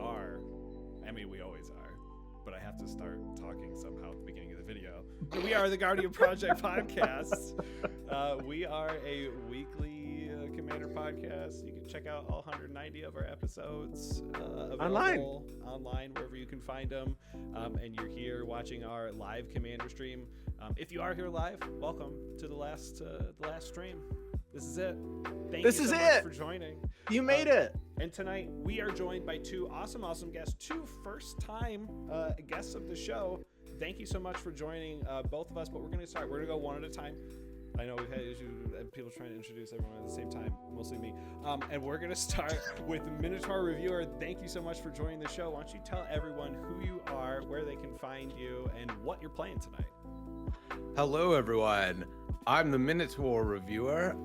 are, I mean, we always are, but I have to start talking somehow at the beginning of the video. We are the Guardian Project Podcast. We are a weekly Commander podcast. You can check out all 190 of our episodes online wherever you can find them. And you're here watching our live Commander stream. If you are here live, welcome to the last stream. This is it. Thank you so much for joining. You made it. And tonight we are joined by two awesome guests, two first-time guests of the show. Thank you so much for joining both of us, but we're going to start. We're going to go one at a time. I know we've had issues and people trying to introduce everyone at the same time, mostly me. And we're going to start with Minotaur Reviewer. Thank you so much for joining the show. Why don't you tell everyone who you are, where they can find you, and what you're playing tonight? Hello, everyone. I'm the Minotaur Reviewer.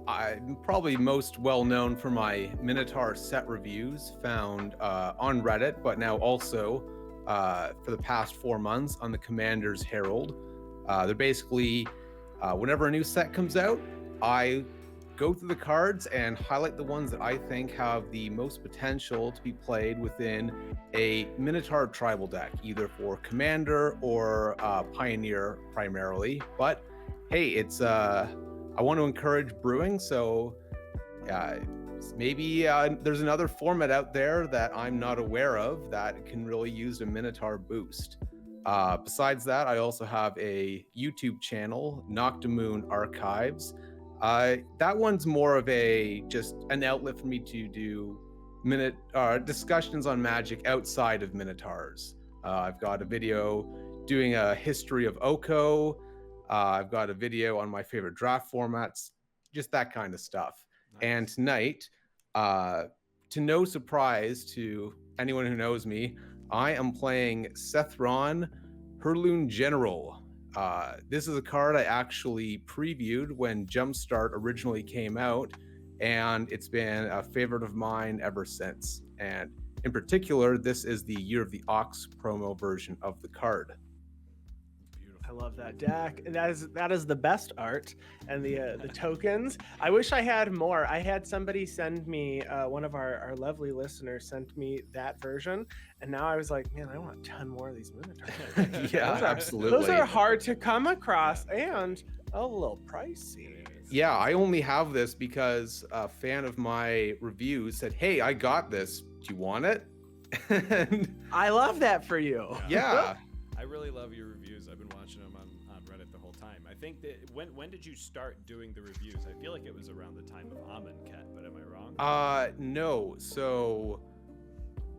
I'm probably most well known for my Minotaur set reviews found on Reddit, but now also for the past 4 months on the Commander's Herald. They're basically, whenever a new set comes out, I go through the cards and highlight the ones that I think have the most potential to be played within a Minotaur tribal deck, either for Commander or Pioneer primarily. But hey, it's I want to encourage brewing, so maybe there's another format out there that I'm not aware of that can really use a Minotaur boost. Besides that, I also have a YouTube channel, Noctamoon Archives. That one's more of just an outlet for me to do discussions on Magic outside of Minotaurs. I've got a video doing a history of Oko. I've got a video on my favorite draft formats, just that kind of stuff. Nice. And tonight, to no surprise to anyone who knows me, I am playing Sethron, Hurloon General. This is a card I actually previewed when Jumpstart originally came out, and it's been a favorite of mine ever since. And in particular, this is the Year of the Ox promo version of the card. I love that deck. That is the best art, and the tokens. I wish I had more. I had somebody send me, one of our lovely listeners sent me that version, and now I was like, man, I want a ton more of these Minotaurs. Yeah, absolutely. Those are hard to come across and a little pricey. Yeah, I only have this because a fan of my reviews said, hey, I got this. Do you want it? I love that for you. Yeah. I really love your reviews. I've been watching them on Reddit the whole time. I think that when did you start doing the reviews? I feel like it was around the time of Amonkhet, but am I wrong? No. So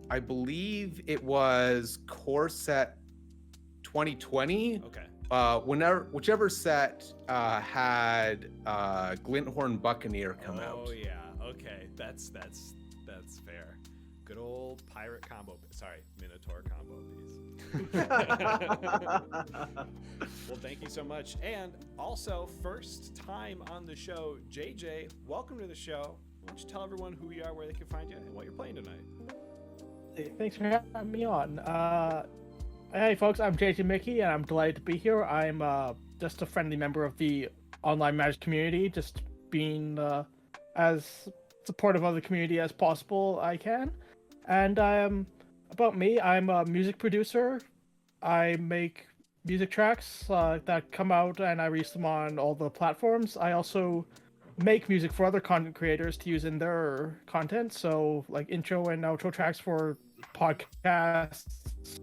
I believe it was core set 2020. Okay. Whichever set had Glinthorn Buccaneer come out. Oh yeah. Okay. That's fair. Good old pirate combo. Sorry, Minotaur combo piece. Well, thank you so much. And also, first time on the show, JJ, welcome to the show. Why don't you tell everyone who you are, where they can find you, and what you're playing tonight? Hey, thanks for having me on. Hey, folks, I'm JJ Mickey, and I'm delighted to be here. I'm just a friendly member of the online Magic community, just being as supportive of the community as possible I can. And about me, I'm a music producer. I make music tracks that come out and I release them on all the platforms. I also make music for other content creators to use in their content, so like intro and outro tracks for podcasts.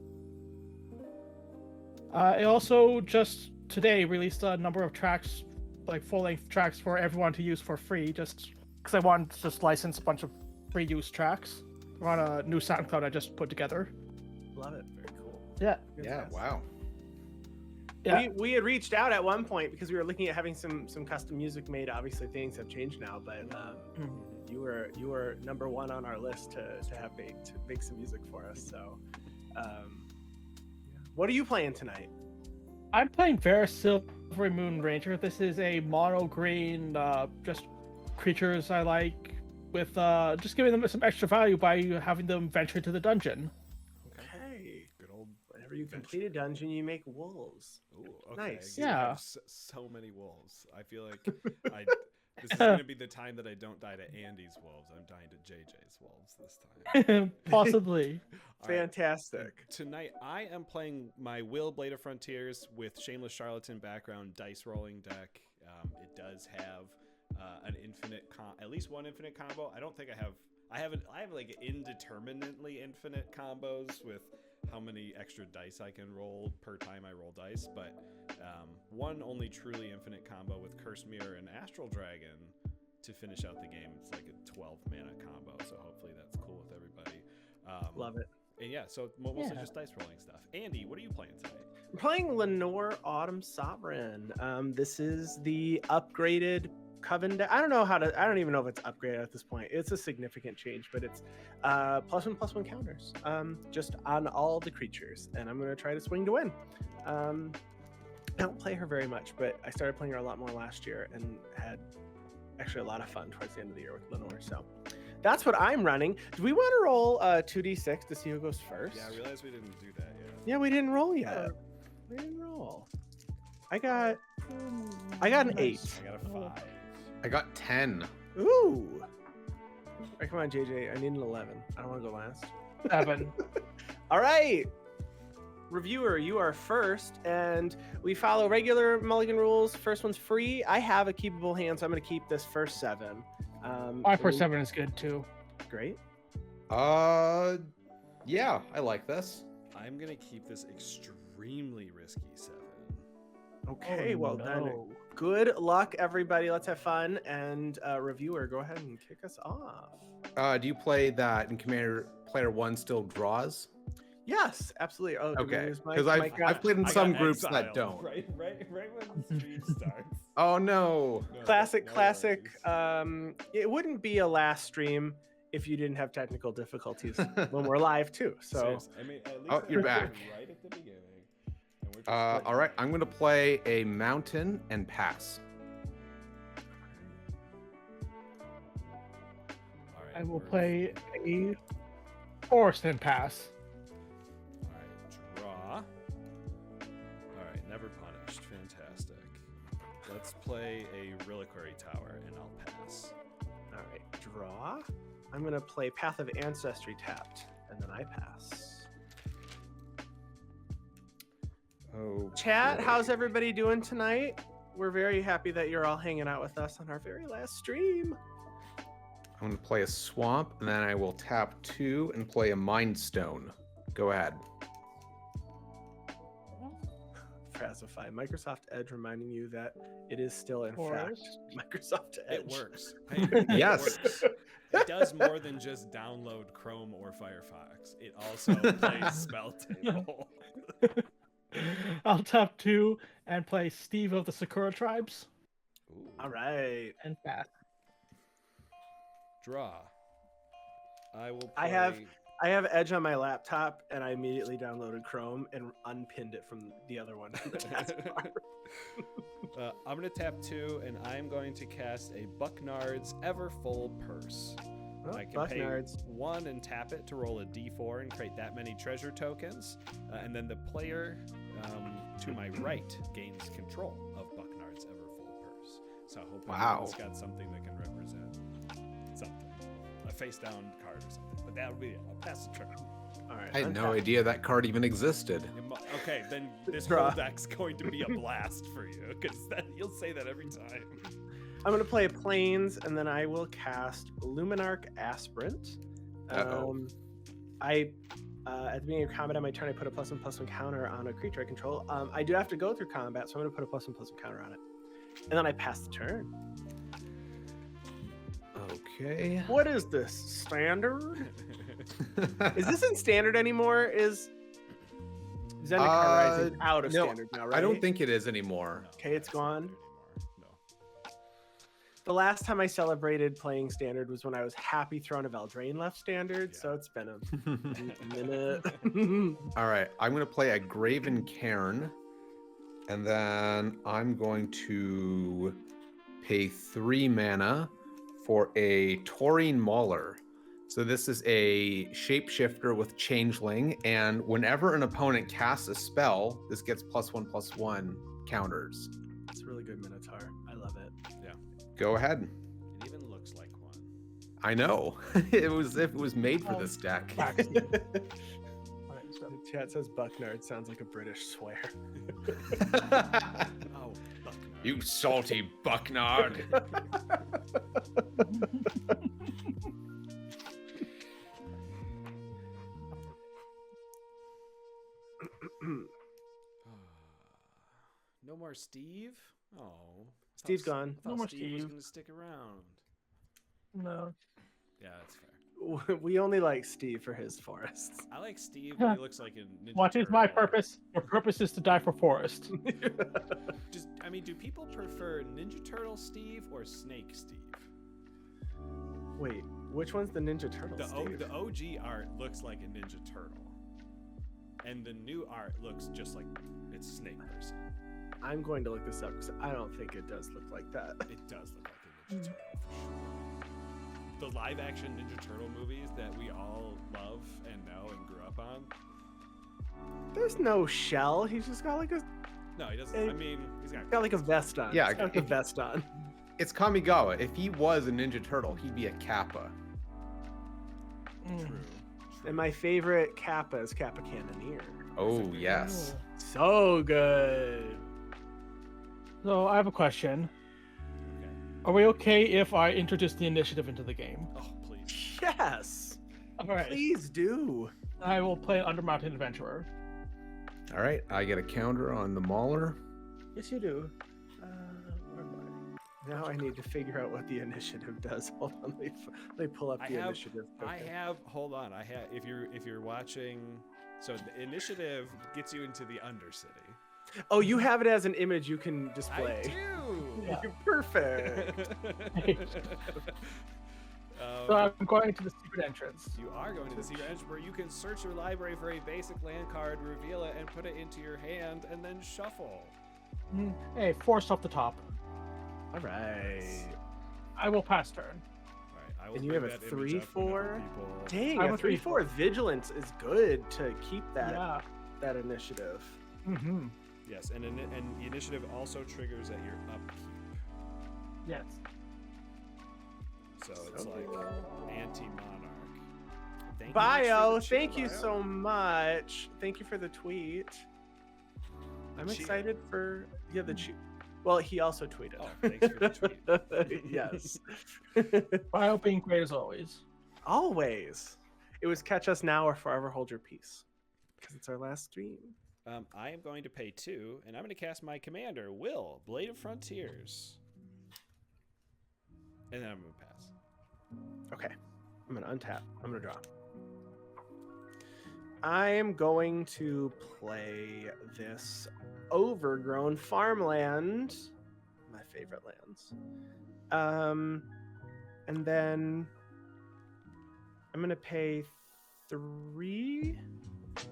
I also just today released a number of tracks, like full-length tracks for everyone to use for free, just because I wanted to just license a bunch of free use tracks. We're on a new SoundCloud I just put together. Love it. Very cool. Yeah. Yeah. Wow. Yeah. We had reached out at one point because we were looking at having some custom music made. Obviously, things have changed now, but you were number one on our list to make some music for us. So, what are you playing tonight? I'm playing Varis Silverymoon Ranger. This is a mono green, just creatures I like, with just giving them some extra value by having them venture to the dungeon. Okay. Good old. Whenever you complete a dungeon, you make wolves. Ooh, okay. Nice. You Yeah. have so many wolves. I feel like This is going to be the time that I don't die to Andy's wolves. I'm dying to JJ's wolves this time. Possibly. All right. Fantastic. Tonight, I am playing my Wyll Blade of Frontiers with Shameless Charlatan background dice rolling deck. It does have an infinite, at least one infinite combo. I don't think I have like indeterminately infinite combos with how many extra dice I can roll per time I roll dice, but one only truly infinite combo with Curse Mirror and Astral Dragon to finish out the game. It's like a 12 mana combo, so hopefully that's cool with everybody. Love it. And yeah, so mostly just dice rolling stuff. Andy, what are you playing tonight? I'm playing Leinore Autumn Sovereign. This is the upgraded Coven deck. I don't even know if it's upgraded at this point. It's a significant change, but it's +1/+1 counters just on all the creatures, and I'm gonna try to swing to win. I don't play her very much, but I started playing her a lot more last year and had actually a lot of fun towards the end of the year with Leinore. So that's what I'm running. Do we want to roll 2d6 to see who goes first? Yeah, I realized we didn't do that yet. Yeah, we didn't roll yet. We didn't roll. I got an 8. I got a 5. I got 10. Ooh. All right, come on, JJ. I need an 11. I don't want to go last. 7. All right. Reviewer, you are first, and we follow regular Mulligan rules. First one's free. I have a keepable hand, so I'm going to keep this first 7. My first 7 is good too. Great. Yeah, I like this. I'm gonna keep this extremely risky 7. Okay, Oh, well no. then, good luck, everybody. Let's have fun. And reviewer, go ahead and kick us off. Do you play that in Commander Player 1 still draws? Yes, absolutely. Oh, Okay, Mike- because Mike got- I've played in I some got groups exiled that don't. Right when stream starts. Oh no. No, classic. worries. It wouldn't be a last stream if you didn't have technical difficulties when we're live too. So Seriously, I mean, at least Oh, you're I back. started right at the beginning. And we're just All right, I'm gonna play a mountain and pass. All right, I will we're- play a forest and pass. All right, draw. All right, never punished. Fantastic. Let's play a reliquary tower, and I'll pass. all right, draw. I'm gonna play Path of Ancestry tapped, and then I pass. Oh. Chat, how's everybody doing tonight? We're very happy that you're all hanging out with us on our very last stream. I'm gonna play a swamp, and then I will tap 2 and play a mind stone. Go ahead. Frazzify. Microsoft Edge reminding you that it is still in Forest. fact Microsoft Edge. It works. It Yes. works. It does more than just download Chrome or Firefox. It also plays spell table. I'll tap 2 and play Steve of the Sakura Tribes Ooh. All right. and pass. Draw. I will. Play... I have Edge on my laptop, and I immediately downloaded Chrome and unpinned it from the other one. from the taskbar. I'm going to tap 2, and I'm going to cast a Bucknard's Everfull Purse. Oh, I can Bucknard's. pay 1 and tap it to roll a d4 and create that many treasure tokens. And then the player to my right gains control of Bucknard's Everfull Purse. So I hope Wow. everyone's got something that can represent something. A face down card or something. But that'll be it. I'll pass the turn. All right. I had no untap. idea that card even existed. Okay, then this Draw. whole deck's going to be a blast for you, because you'll say that every time. I'm going to play Plains, and then I will cast Luminarch Aspirant. Uh-oh. At the beginning of combat on my turn, I put a +1/+1 counter on a creature I control. I do have to go through combat, so I'm going to put a +1/+1 counter on it. And then I pass the turn. Okay. What is this? Standard? Is this in standard anymore? Is Zendikar Rising out of no, standard now, right? I don't think it is anymore. No, Okay, it's not gone. anymore. No. The last time I celebrated playing standard was when I was happy Throne of Eldraine left standard, Yeah. so it's been a minute. All right, I'm going to play a Graven Cairn, and then I'm going to pay 3 mana for a Taurine Mauler. So this is a shapeshifter with Changeling, and whenever an opponent casts a spell, this gets +1/+1 counters. It's a really good Minotaur. I love it. Go ahead. It even looks like one. I know. It was made for this deck. Chat says Bucknard sounds like a British swear. Oh, fuck no. You salty Bucknard. No more Steve? Oh. Steve's gone. I No thought more Steve was Steve. going to stick around. No. Yeah, that's fair. We only like Steve for his forests. I like Steve, but he looks like a Ninja What is my Turtle. purpose? Your purpose is to die for Forest. Do people prefer Ninja Turtle Steve or Snake Steve? Wait, which one's the Ninja Turtle? Steve? The OG art looks like a Ninja Turtle, and the new art looks just like it's Snake Person. I'm going to look this up because I don't think it does look like that. It does look like a Ninja Turtle for sure. The live-action Ninja Turtle movies that we all love and know and grew up on. There's no shell. He's just got like a No, he doesn't. I mean, he's got like a vest on. Yeah, He's got like a vest on. It's Kamigawa. If he was a Ninja Turtle, he'd be a Kappa. True. And my favorite Kappa is Kappa Cannoneer. Oh, yes. So good. So I have a question. Okay. Are we okay if I introduce the initiative into the game? Oh, please. Yes. All right. Please do. I will play Undermountain Adventurer. All right, I get a counter on the Mauler. Yes, you do. Where am I? Now I need to figure out what the initiative does. Hold on, let me pull up the initiative. Hold on. If you're watching, so the initiative gets you into the Undercity. Oh, you have it as an image you can display. I do. Yeah. Perfect. So I'm going to the secret entrance. You are going to the secret entrance where you can search your library for a basic land card, reveal it, and put it into your hand, and then shuffle. Hey, Forest off the top. All right. I will pass turn. All right, I will And you bring have a that image up 3/4? whenever people- Dang, I'm a a 3/4 vigilance is good to keep Yeah. that initiative. Mm-hmm. Yes, and the initiative also triggers at your upkeep. Yes. So it's like anti-monarch. Thank you Bio, much for the thank you Bio. so much. Thank you for the tweet. I'm Cheat. excited for the tweet. Well, he also tweeted. Oh, thanks for the tweet. Yes. Bio being great as always. Always. It was catch us now or forever hold your peace. Because it's our last stream. I am going to pay 2, and I'm going to cast my commander, Wyll, Blade of Frontiers. And then I'm going to pass. Okay. I'm going to untap. I'm going to draw. I am going to play this overgrown farmland. My favorite lands. And then I'm going to pay 3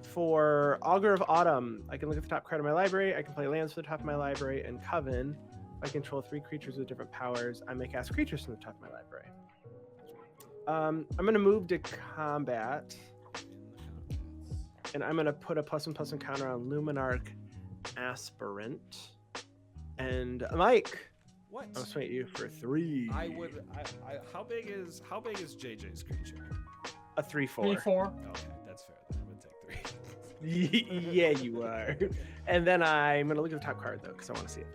for Augur of Autumn. I can look at the top card of my library. I can play lands from the top of my library and Coven. If I control 3 creatures with different powers, I may cast creatures from the top of my library. I'm going to move to combat. And I'm going to put a +1/+1 counter on Luminarch Aspirant. And Mike, What? I'll swing at you for 3. How big is JJ's creature? A 3/4. 3/4. Okay, that's fair. Then I'm going to take 3. Yeah, you are. And then I'm going to look at the top card, though, because I want to see it.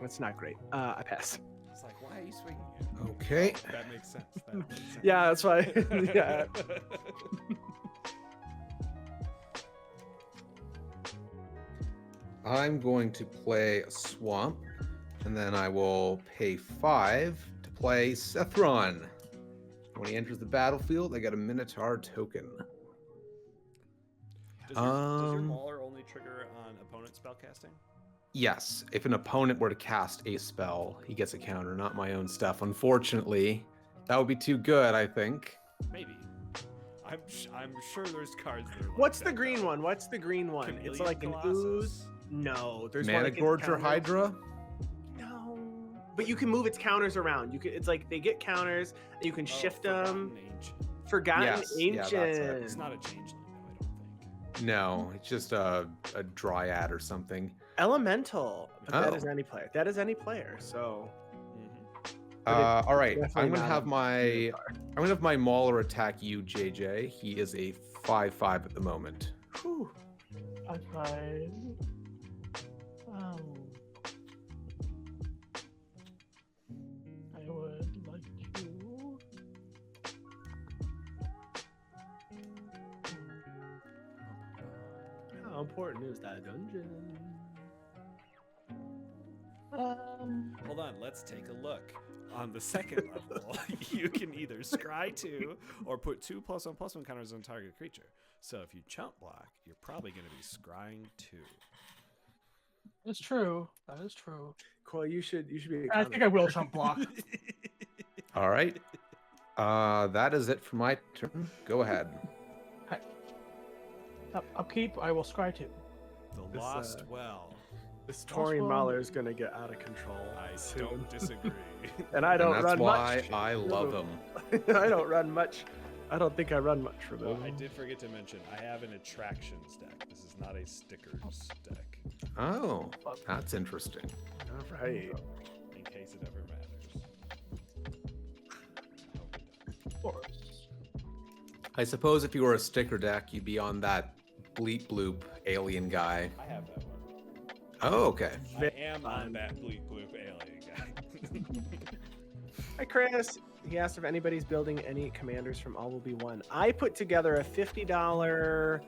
It's not great. I pass. It's like, why are you swinging it? Okay. That makes sense. That makes sense. Yeah, that's why. Yeah. I'm going to play a swamp, and then I will pay 5 to play Sethron. When he enters the battlefield, I get a Minotaur token. Does your Mauler only trigger on opponent spellcasting? Yes, if an opponent were to cast a spell, he gets a counter, not my own stuff. Unfortunately, that would be too good, I think. Maybe. I'm sure there's cards that are like What's that, the green though. one? What's the green one? It's Chameleon like an Colossus? ooze. No, there's one Mana that gets Gorger counters. Hydra? No, but you can move its counters around. You can. It's like they get counters, and you can shift them. Forgotten Ancient. Forgotten Yes, yeah, Ancient. that's it. It's not a changeling, though, I don't think. No, it's just a dryad or something. Elemental. But that Oh. is any player. That is any player. So Mm-hmm. All right. definitely I'm gonna not have a my Minotaur. I'm gonna have my Mauler attack you, JJ. He is a 5/5 at the moment. Whew. Okay. I would like to. How important is that dungeon? Hold on, let's take a look. On the second level, you can either scry 2 or put 2 +1/+1 counters on target creature. So if you chump block, you're probably going to be scrying 2. It's true. That is true. Cool. You should be. I think I will chump block. All right. That is it for my turn. Go ahead. Upkeep. I will scry 2. The This, Lost Well. This Taurian one. Mauler is gonna get out of control. I soon. don't disagree. And I don't And that's run why much. I love him. I don't run much. I don't think I run much for Well, them. I did forget to mention, I have an attractions deck. This is not a stickers deck, Oh, that's interesting. All right. in case it ever matters. I hope it does. Of course. I suppose if you were a sticker deck, you'd be on that bleep bloop alien guy. I have that one. Oh, okay. I am on that bleep bloop alien guy. Hi, Chris. He asked if anybody's building any commanders from All Will Be One. I put together a $50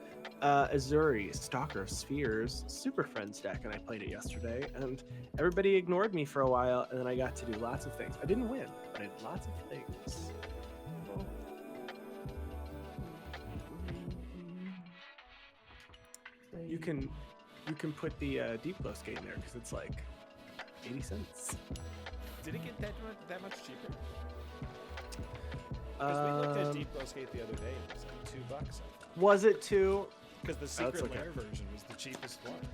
Azuri Stalker of Spheres Super Friends deck, and I played it yesterday. And everybody ignored me for a while, and then I got to do lots of things. I didn't win, but I did lots of things. You can put the deep glow skate in there because it's like 80 cents. Did it get that much cheaper? Because we looked at Deep Glow Skate the other day and it was like $2. I thought. Was it two? Because the That's Secret okay. Lair version was the cheapest one.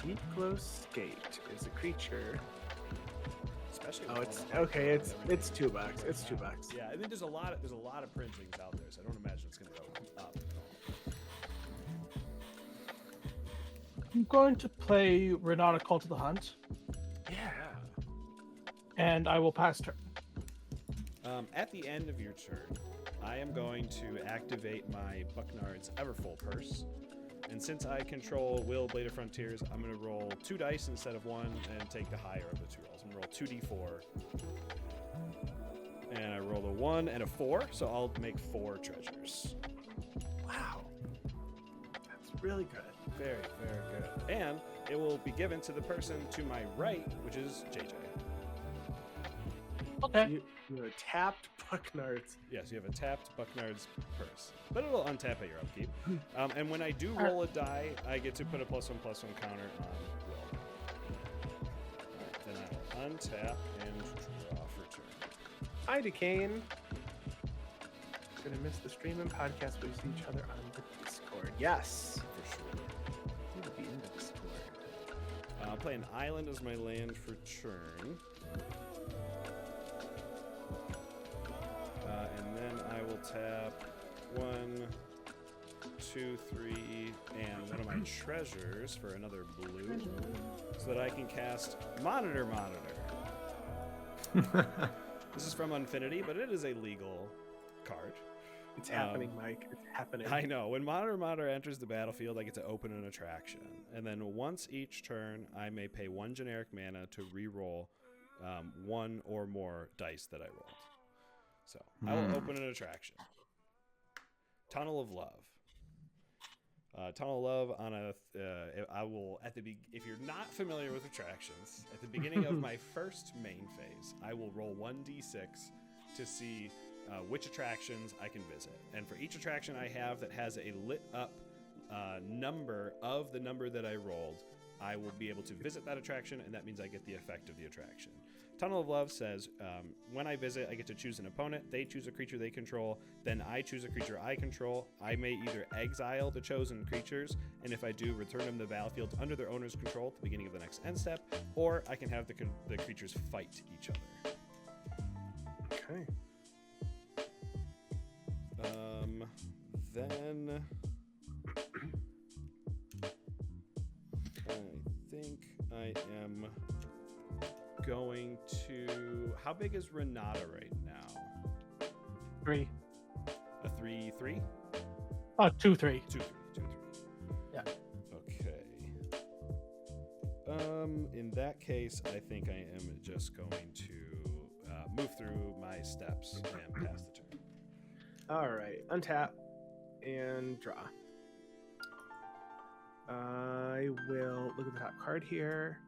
Deep glow skate is a creature. Especially. Oh, with it's all the hype okay. around It's everything. $2. It's $2. Yeah, I mean there's a lot of printings out there, so I don't imagine it's gonna go up. I'm going to play Renata Call to the Hunt, Yeah. and I will pass turn. At the end of your turn, I am going to activate my Bucknard's Everfull Purse. And since I control Wyll, Blade of Frontiers, I'm going to roll 2 dice instead of 1 and take the higher of the 2 rolls. I'm going to roll 2d4. And I rolled a 1 and a 4, so I'll make 4 treasures. Wow. That's really good. Very, very good. And it will be given to the person to my right, which is JJ. Okay. You have a tapped Bucknards. Yes, you have a tapped Bucknard's Purse. But it'll untap at your upkeep. And when I do roll a die, I get to put a +1/+1 counter on Wyll. Alright, then I will untap and draw for turn. Hi, Decane. Gonna miss the stream and podcast, but we see each other on the Discord. Yes. For sure. You will be in the Discord. I'll play an island as my land for turn. And then I will tap 1, 2, 3, and one of my treasures for another blue, so that I can cast Monitor. This is from Infinity, but it is a legal card. It's happening, Mike. It's happening. I know. When Monitor enters the battlefield, I get to open an attraction. And then once each turn, I may pay 1 generic mana to re-roll 1 or more dice that I rolled. So I will open an attraction. Tunnel of Love. Tunnel of Love on a. I will if you're not familiar with attractions, at the beginning of my first main phase, I will roll 1d6 to see which attractions I can visit. And for each attraction I have that has a lit up number of the number that I rolled, I will be able to visit that attraction, and that means I get the effect of the attraction. Tunnel of Love says, when I visit, I get to choose an opponent. They choose a creature they control. Then I choose a creature I control. I may either exile the chosen creatures, and if I do, return them to the battlefield under their owner's control at the beginning of the next end step, or I can have the creatures fight each other. Okay. Then I think I am going to. How big is Renata right now? 3. A 3-3? Oh, 2-3. 2-3. Yeah. Okay. In that case, I think I am just going to move through my steps and pass the turn. All right, untap and draw. I will look at the top card here.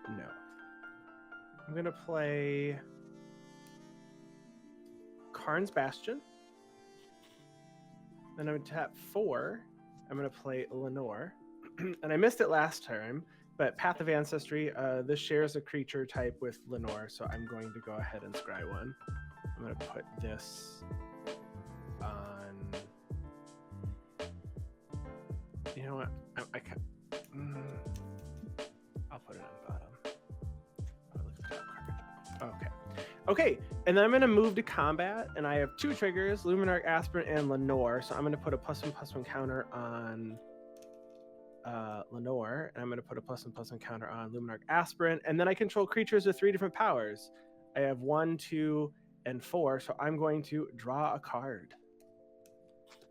No. I'm going to play Karn's Bastion. Then I'm going to tap 4. I'm going to play Leinore. And I missed it last time, but Path of Ancestry, this shares a creature type with Leinore, so I'm going to go ahead and scry one. I'm going to put this on... You know what? I can... I'll put it on bottom. Oh, look at that card. Okay. Okay, and then I'm going to move to combat, and I have 2 triggers, Luminarch Aspirant and Leinore, so I'm going to put a +1/+1 counter on Leinore, and I'm going to put a +1/+1 counter on Luminarch Aspirant, and then I control creatures with 3 different powers. I have 1, 2, and 4, so I'm going to draw a card.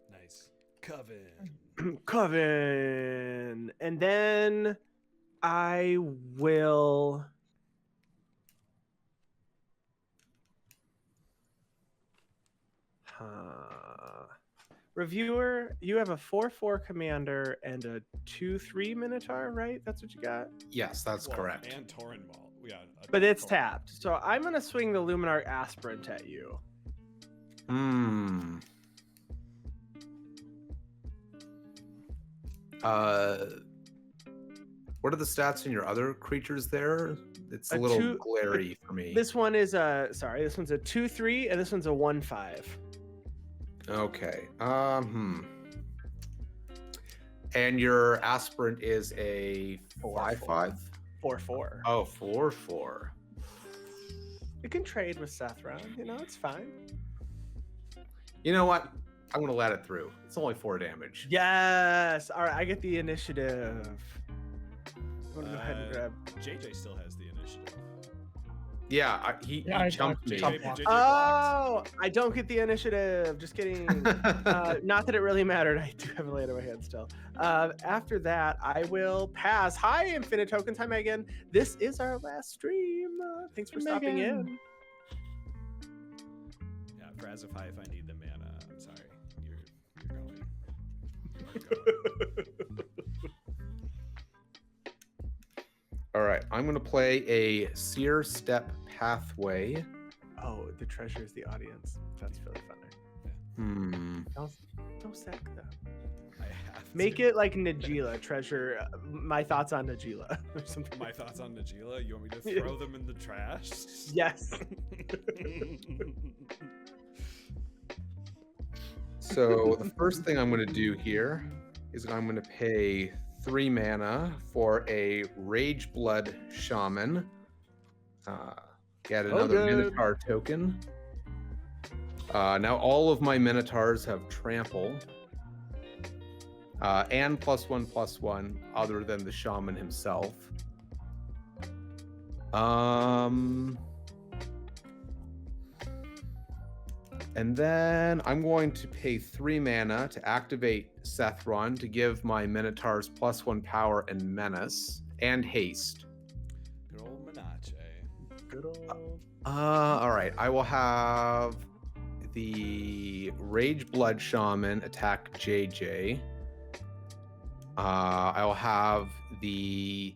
Nice. Coven. Coven, and then I will... Reviewer, you have a 4/4 commander and a 2/3 Minotaur, right? That's what you got? Yes, that's Well, correct. And Tauren Maul. We got But it's tapped. So I'm going to swing the Luminarch Aspirant at you. What are the stats in your other creatures there? It's a A little 2 glary for me. This one is this one's a 2/3 and this one's a 1/5. Okay. And your aspirant is a 5/5? 4/4. Oh, 4/4. You can trade with Sethron, it's fine. You know what? I'm gonna let it through. It's only 4 damage. Yes. All right, I get the initiative. I'm gonna go ahead and grab. JJ still has the initiative. Yeah, he I jumped me. JJ blocked. Oh, I don't get the initiative. Just kidding. Not that it really mattered. I do have a land in my hand still. After that, I will pass. Hi, Infinite Tokens. Hi, Megan. This is our last stream. Thanks for stopping in. Yeah, Frazify if I need the mana. I'm sorry. You're going. All right, I'm gonna play a Seer Step Pathway. Oh, the treasure is the audience. That's really funny. Don't sack them. I have to. Make it like Najila treasure. My thoughts on Najila or something. My thoughts on Najila? You want me to throw them in the trash? Yes. So the first thing I'm gonna do here is I'm gonna pay 3 mana for a Rage Blood Shaman. Get another good. Minotaur token. Now all of my Minotaurs have Trample. And +1/+1 other than the Shaman himself. And then I'm going to pay 3 mana to activate Sethron to give my Minotaurs +1 power and menace and haste. Good old Menace. Good old. All right. I will have the Rage Blood Shaman attack JJ. I will have the.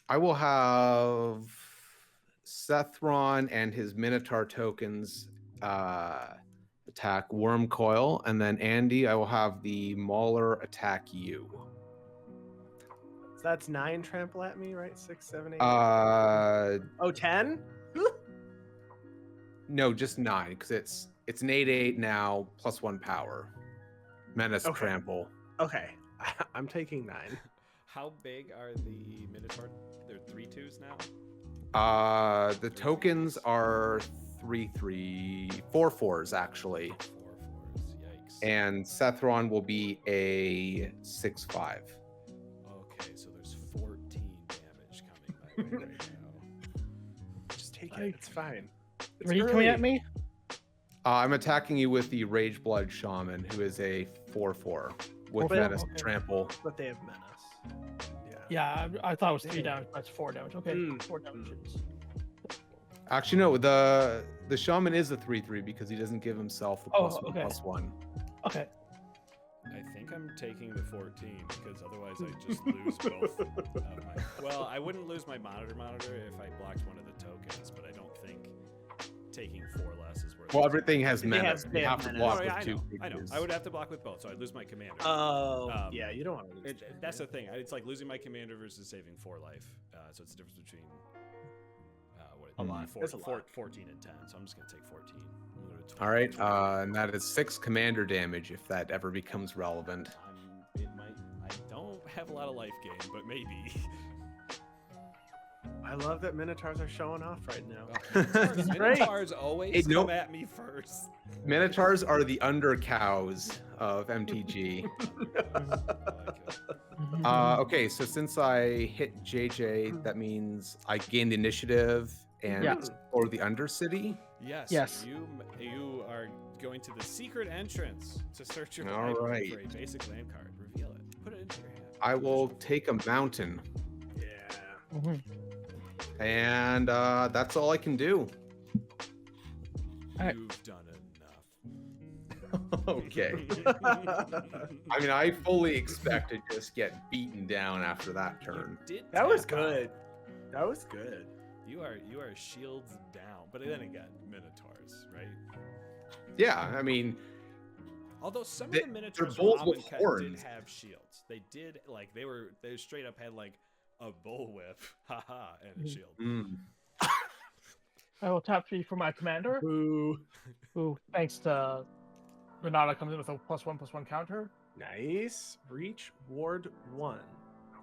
I will have Sethron and his Minotaur tokens attack Wormcoil, and then Andy, I will have the Mauler attack you. So that's 9 trample at me, right? 6, 7, 8. 10? No, just 9 because it's an 8/8 now +1 power. Menace Okay. trample. Okay, I'm taking 9. How big are the Minotaur? They're 3/2s now? The tokens are 4/4s actually, 4/4s. Yikes. and Sethron will be a 6/5. Okay, so there's right now. Just take it. It's fine. It's Are you coming at me? I'm attacking you with the Rage Blood Shaman, who is a 4/4 with 4/4, menace okay. trample. But they have menace. Yeah, I thought it was 3 damage. That's 4 damage. Okay, Mm. 4 damages. Actually, no. The Shaman is a 3/3 because he doesn't give himself the Oh, +1 okay. +1. Okay. I think I'm taking the 14 because otherwise I just lose both of my. Well, I wouldn't lose my monitor if I blocked one of the tokens, but I don't think taking 4 less is worth. Well, it. everything has They menace. have- You they have have to menace. block Oh, yeah, with 2 I know. creatures. I would have to block with both, so I'd lose my commander. Oh, Yeah, you don't want to lose. That's the thing. It's like losing my commander versus saving 4 life. So it's the difference between A lot. That's a lot. 14 and 10. So I'm just gonna take 14. I'm gonna go to All right, 20. and that is 6 commander damage if that ever becomes relevant. It might. I don't have a lot of life gain, but maybe. I love that Minotaurs are showing off right now. Minotaurs always Hey, come no- at me first. Minotaurs are the under cows of MTG. I like it. Okay, so since I hit JJ, that means I gain the initiative and Yeah. explore the Undercity. Yes. Yes. You are going to the secret entrance to search your All library right. for a basic land card. Reveal it. Put it into your hand. I will take a mountain, Yeah. Mhm. and that's all I can do. Alright. You've done enough. Okay. I mean, I fully expect to just get beaten down after that turn. You did That was tap out. good. That was good. You are shields down, but then again, Minotaurs, right? Yeah, I mean, Although some They- of the Minotaurs they're bulls from with Amonkhet did horns. have shields. They did like they straight up had like a bullwhip, haha, and a shield. I will tap 3 for my commander, Ooh. who, thanks to Renata, comes in with a +1/+1 counter. Nice. Reach ward 1.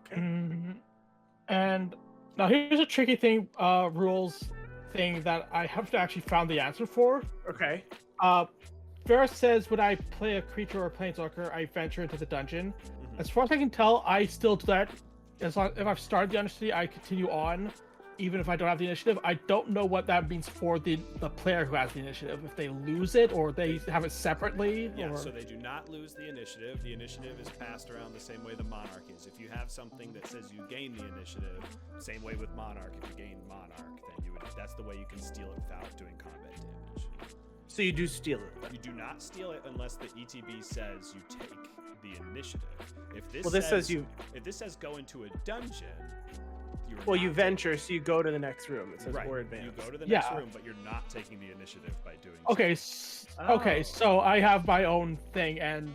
Okay. Mhm. And now here's a tricky thing, rules thing that I haven't actually found the answer for. Okay. Varis says when I play a creature or a planeswalker, I venture into the dungeon. Mhm. As far as I can tell, I still do that. As long if I've started the Undercity, I continue on, even if I don't have the initiative. I don't know what that means for the player who has the initiative. If they lose it or they have it separately. Yeah, or... so they do not lose the initiative. The initiative is passed around the same way the Monarch is. If you have something that says you gain the initiative, same way with Monarch. If you gain Monarch, then that's the way you can steal it without doing combat damage. So you do steal it. You do not steal it unless the ETB says you take the initiative. If this Well, this says you. if this says go into a dungeon, you're Well, not you taking- venture, so you go to the next room. It says right. more You advanced. go to the next Yeah. room, but you're not taking the initiative by doing Okay, okay, Oh. so I have my own thing, and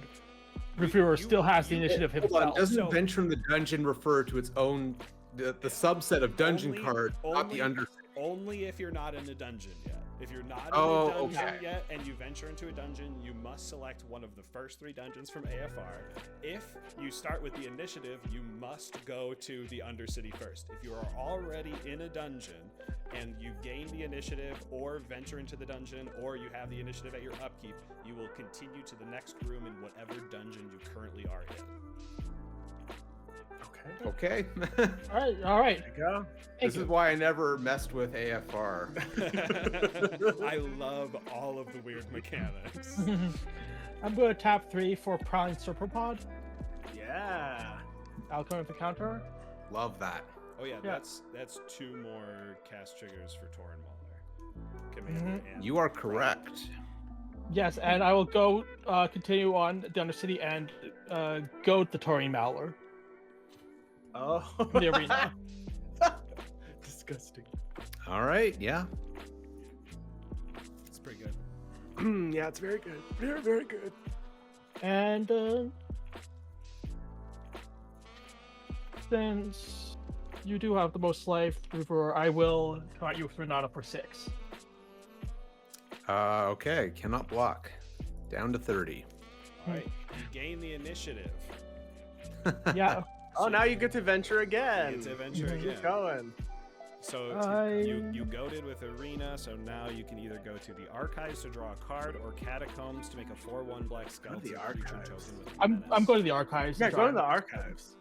Reviewer still has the initiative Hold on, himself. doesn't So- venture in the dungeon refer to its own the subset of dungeon Only- card, not the only- under? Only if you're not in the dungeon yet. If you're not in Oh, the dungeon okay. yet and you venture into a dungeon, you must select one of the first 3 dungeons from AFR. If you start with the initiative, you must go to the Undercity first. If you are already in a dungeon and you gain the initiative or venture into the dungeon or you have the initiative at your upkeep, you will continue to the next room in whatever dungeon you currently are in. Okay. Okay. All right. There you go. Thank This is you. why I never messed with AFR. I love all of the weird mechanics. I'm going to tap 3 for Prowling Serpropod. Yeah. I'll come with the counter. Love that. Oh yeah, Yeah. that's 2 more cast triggers for Torin Mauler. Commander and You are correct. Yes, and I will go continue on the Undercity and goad the Taurine Mauler Oh. in the arena. Disgusting. All right. Yeah. It's pretty good. Yeah, it's very good. Very, very good. And since you do have the most life, Reaver, I will come at you with Renata for 6. Okay. Cannot block. Down to 30. All right, you gain the initiative. Yeah. Oh, now you get to venture again. You get to venture Keep again. going. So you goaded with Arena, so now you can either go to the Archives to draw a card or Catacombs to make a 4/1 black skeleton the creature Archives. token with I'm menace. going to the archives. Yeah, to go to draw- the archives.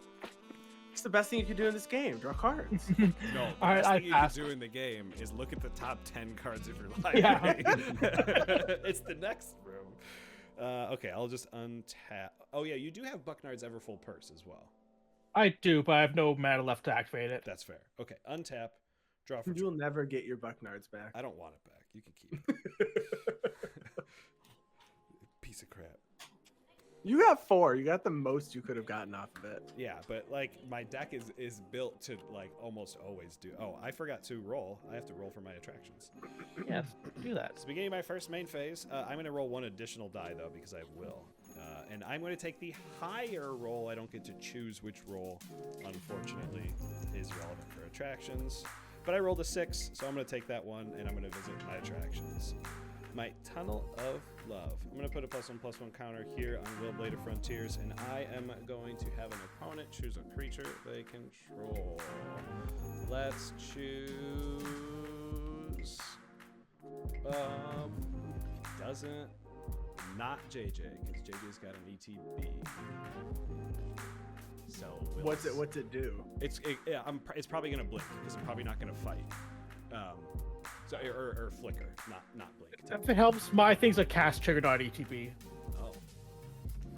It's the best thing you could do in this game. Draw cards. No, the All right, best I thing you can passed. do in the game is look at the top 10 cards of your Yeah. library. It's the next room. Okay, I'll just untap. Oh yeah, you do have Bucknard's Everfull Purse as well. I do, but I have no mana left to activate it. That's fair. Okay, untap, draw for You'll turn. never get your Bucknards back. I don't want it back. You can keep it. Piece of crap. You got 4. You got the most you could have gotten off of it. Yeah, but like my deck is built to like almost always do. Oh, I forgot to roll. I have to roll for my attractions. Yes, do that. So beginning my first main phase, I'm going to roll 1 additional die though because I have Wyll. And I'm going to take the higher roll. I don't get to choose which roll, unfortunately, is relevant for attractions. But I rolled a 6, so I'm going to take that one and I'm going to visit my attractions. My Tunnel of Love. I'm going to put a +1/+1 counter here on Wyll Blade of Frontiers, and I am going to have an opponent choose a creature they control. Let's choose. Doesn't. Not JJ, because JJ's got an ETB. So What's it do? It's probably gonna blink because I'm probably not gonna fight. So or flicker, not blink. If it helps, my thing's a cast triggered on ETB. Oh,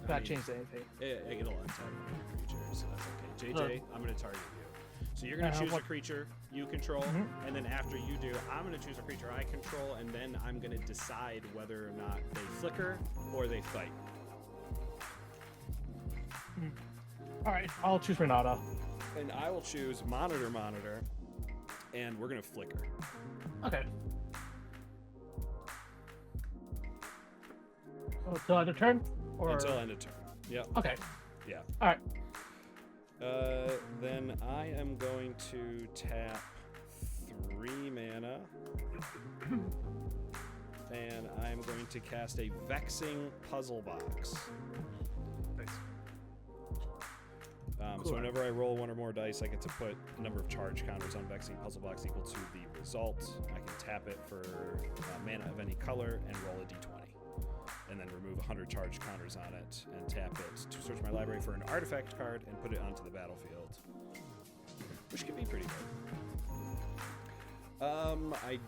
If that changes anything. It'll untap your creature, so that's okay. JJ, I'm gonna target you. So you're gonna choose a creature you control, and then after you do, I'm gonna choose a creature I control, and then I'm gonna decide whether or not they flicker or they fight. All right, I'll choose Renata. And I will choose monitor, and we're gonna flicker. Okay. Until end of turn? Or... Until end of turn. Yep. Okay. Yeah. All right. Then I am going to tap 3 mana. And I'm going to cast a Vexing Puzzle Box. Nice. So whenever I roll 1 or more dice, I get to put a number of charge counters on Vexing Puzzle Box equal to the result. I can tap it for mana of any color and roll a d20. And then remove 100 charge counters on it and tap it to search my library for an artifact card and put it onto the battlefield. Which could be pretty good. I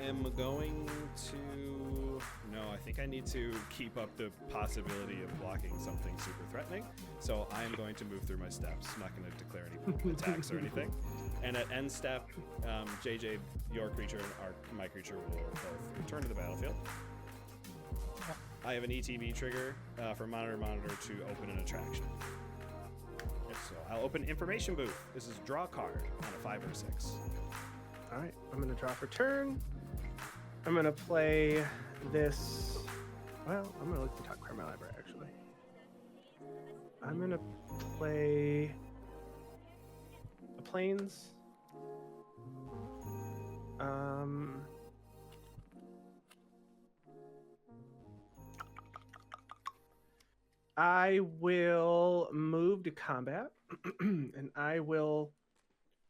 am going to... No, I think I need to keep up the possibility of blocking something super threatening. So I am going to move through my steps. I'm not going to declare any attacks or anything. And at end step, JJ, your creature, and my creature will both return to the battlefield. I have an ETB trigger for monitor to open an attraction. So I'll open Information Booth. This is draw card on a 5 or a 6. All right, I'm gonna draw for turn. I'm gonna play this. Well, I'm gonna look at the top card of my library actually. I'm gonna play a Plains. I will move to combat, and I will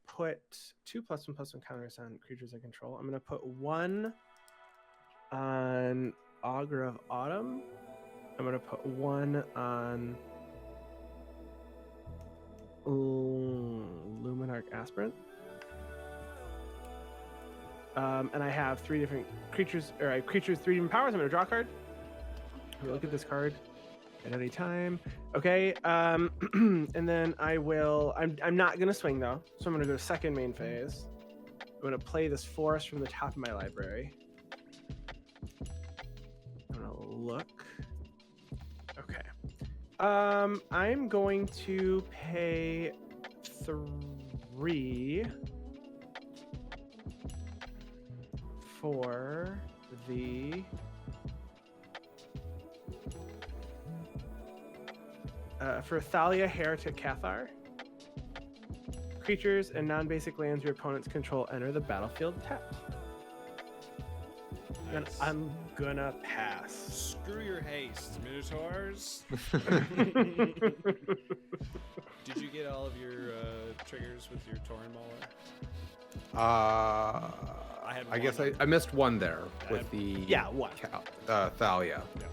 put 2 +1/+1 counters on creatures I control. I'm going to put 1 on Augur of Autumn. I'm going to put 1 on Luminarch Aspirant. And I have 3 different creatures, or creatures 3 different powers. I'm going to draw a card. Look at this card at any time. Okay, and then I will... I'm not going to swing, though, so I'm going to go to second main phase. I'm going to play this forest from the top of my library. I'm going to look. Okay. I'm going to pay 3 for the... for Thalia Heretic Cathar. Creatures and non-basic lands your opponents control enter the battlefield tapped. And Nice. I'm gonna pass. Screw your haste, Minotaurs. Did you get all of your triggers with your Tauren Mauler? I guess I missed one there with the Yeah, what? Thalia. Yeah.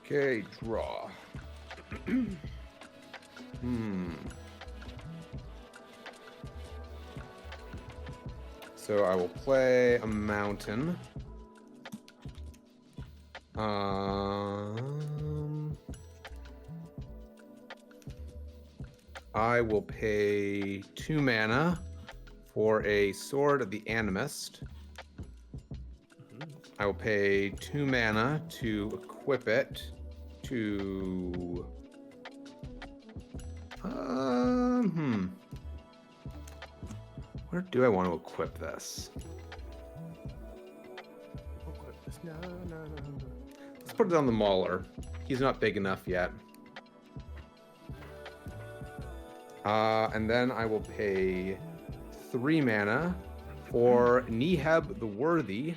Okay, draw. So I will play a mountain. I will pay 2 mana for a Sword of the Animist. I will pay 2 mana to equip it to... Where do I want to equip this? No. Let's put it on the Mauler. He's not big enough yet. And then I will pay 3 mana for Neheb the Worthy,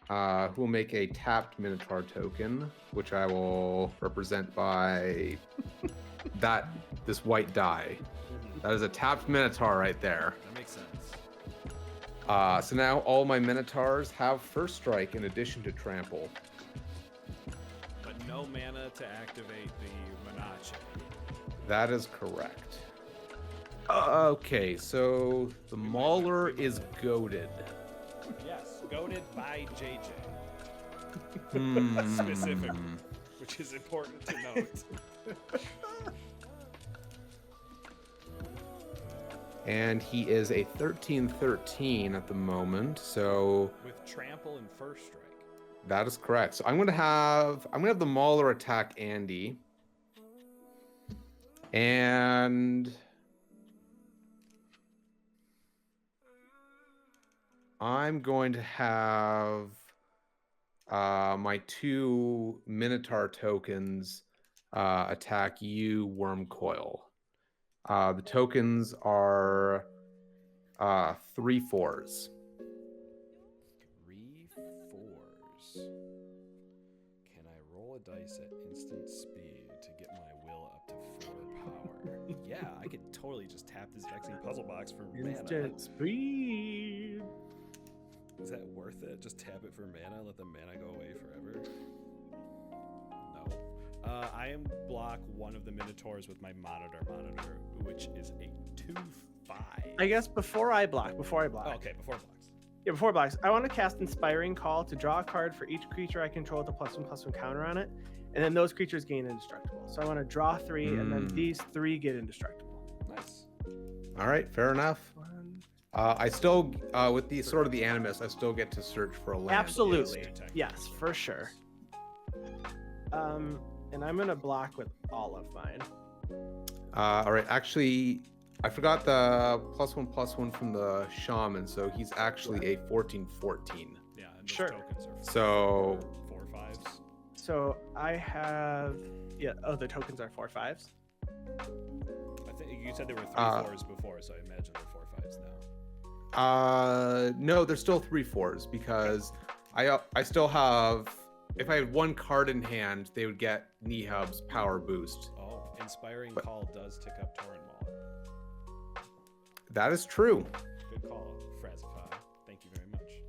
who will make a tapped Minotaur token, which I will represent by this white die. That is a tapped Minotaur right there. That makes sense. So now all my Minotaurs have first strike in addition to trample. But no mana to activate the Minotaur. That is correct. Okay, so the Mauler is goaded. Yes, goaded by JJ. Specific, which is important to note. And he is a 13/13 at the moment, so With trample and first strike. that is correct. So I'm gonna have the Mauler attack Andy. And I'm going to have my 2 Minotaur tokens attack you, Wormcoil. The tokens are 3 4s. 3 4s. Can I roll a dice at instant speed to get my will up to 4 power? Yeah, I could totally just tap this Vexing Puzzle Box for mana. Instant speed. Is that worth it? Just tap it for mana, let the mana go away forever? No. I am block one of the Minotaurs with my Monitor, which is a 2/5. I guess before I block. Oh, okay, before blocks. Yeah, before blocks. I want to cast Inspiring Call to draw a card for each creature I control with a +1/+1 counter on it, and then those creatures gain indestructible. So I want to draw 3, and then these 3 get indestructible. Nice. All right, fair enough. I still, with the Sword of the Animist, I still get to search for a land. Absolutely. Yes. Yes, for sure. And I'm gonna block with all of mine. All right, actually, I forgot the +1/+1 from the Shaman, so he's actually a 14/14. Yeah, and those Sure. tokens are So 4 5s. So I have, the tokens are 4 5s. I think you said there were 3 4s before, so I imagine they're 4 5s now. no, there's still 3 4s because I still have. If I had 1 card in hand, they would get Nehub's power boost. Oh, Inspiring Call does tick up Tauren Mauler. That is true. Good call, Frazify. Thank you very much.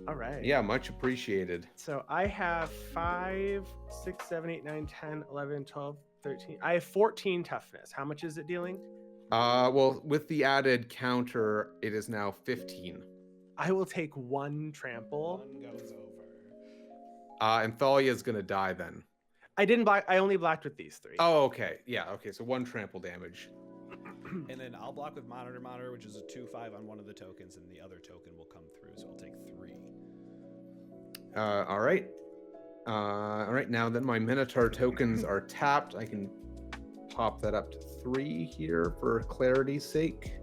All right. Yeah, much appreciated. So I have 5, 6, 7, 8, 9, 10, 11, 12, 13. I have 14 toughness. How much is it dealing? Well, with the added counter, it is now 15. I will take 1 trample. 1 goes over. And Thalia is gonna die then. I didn't block. I only blocked with these 3. Oh, okay. Yeah, okay. So 1 trample damage. And then I'll block with Monitor, which is a 2/5 on one of the tokens, and the other token will come through, so I'll take 3. All right. All right. Now that my Minotaur tokens are tapped, I can pop that up to 3 here for clarity's sake.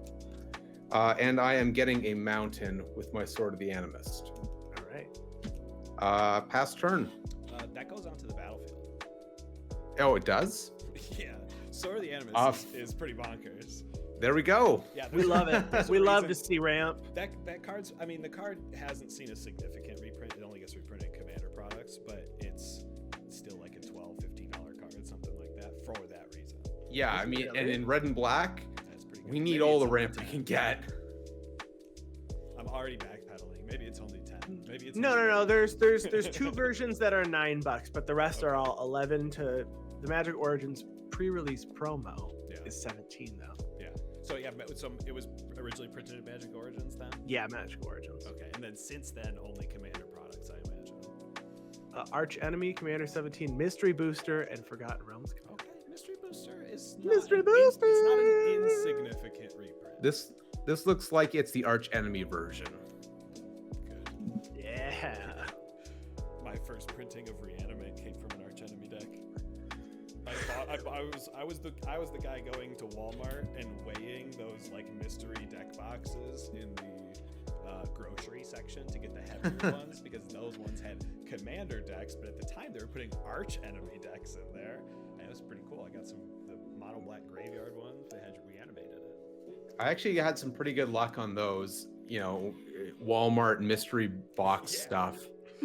And I am getting a mountain with my Sword of the Animist. All right. Pass turn. That goes onto the battlefield. Oh, it does? Yeah. Sword of the Animist is pretty bonkers. There we go. Yeah, We love it. there's a We love to reason- see ramp. That card's. I mean, the card hasn't seen a significant reprint. It only gets reprinted in Commander products, but it's still like a $12, $15 card, something like that, for that reason. Yeah, I mean, and in red and black, That's pretty good. we need Maybe all it's the only ramp we 10. can get. I'm already backpedaling. Maybe it's only 10. Maybe it's No. only 8. There's 2 versions that are $9, but the rest are all 11 to the Magic Origins pre-release promo Yeah. is 17 though. So it was originally printed at Magic Origins then. Yeah, Magic Origins. Okay, and then since then only Commander products, I imagine. Arch Enemy, Commander 17, Mystery Booster, and Forgotten Realms. Okay, Mystery Booster is Mystery not Booster! It's not an insignificant reprint. This looks like it's the arch enemy version. Good. Yeah. My first printing of Reanimate came from an Arch Enemy deck. I was the guy going to Walmart and weighing those like mystery deck boxes in the grocery section to get the heavier ones because those ones had commander decks, but at the time they were putting Arch Enemy decks in there, and it was pretty cool. I got the mono black graveyard one that had Reanimate in it. I actually had some pretty good luck on those, you know, Walmart mystery box stuff.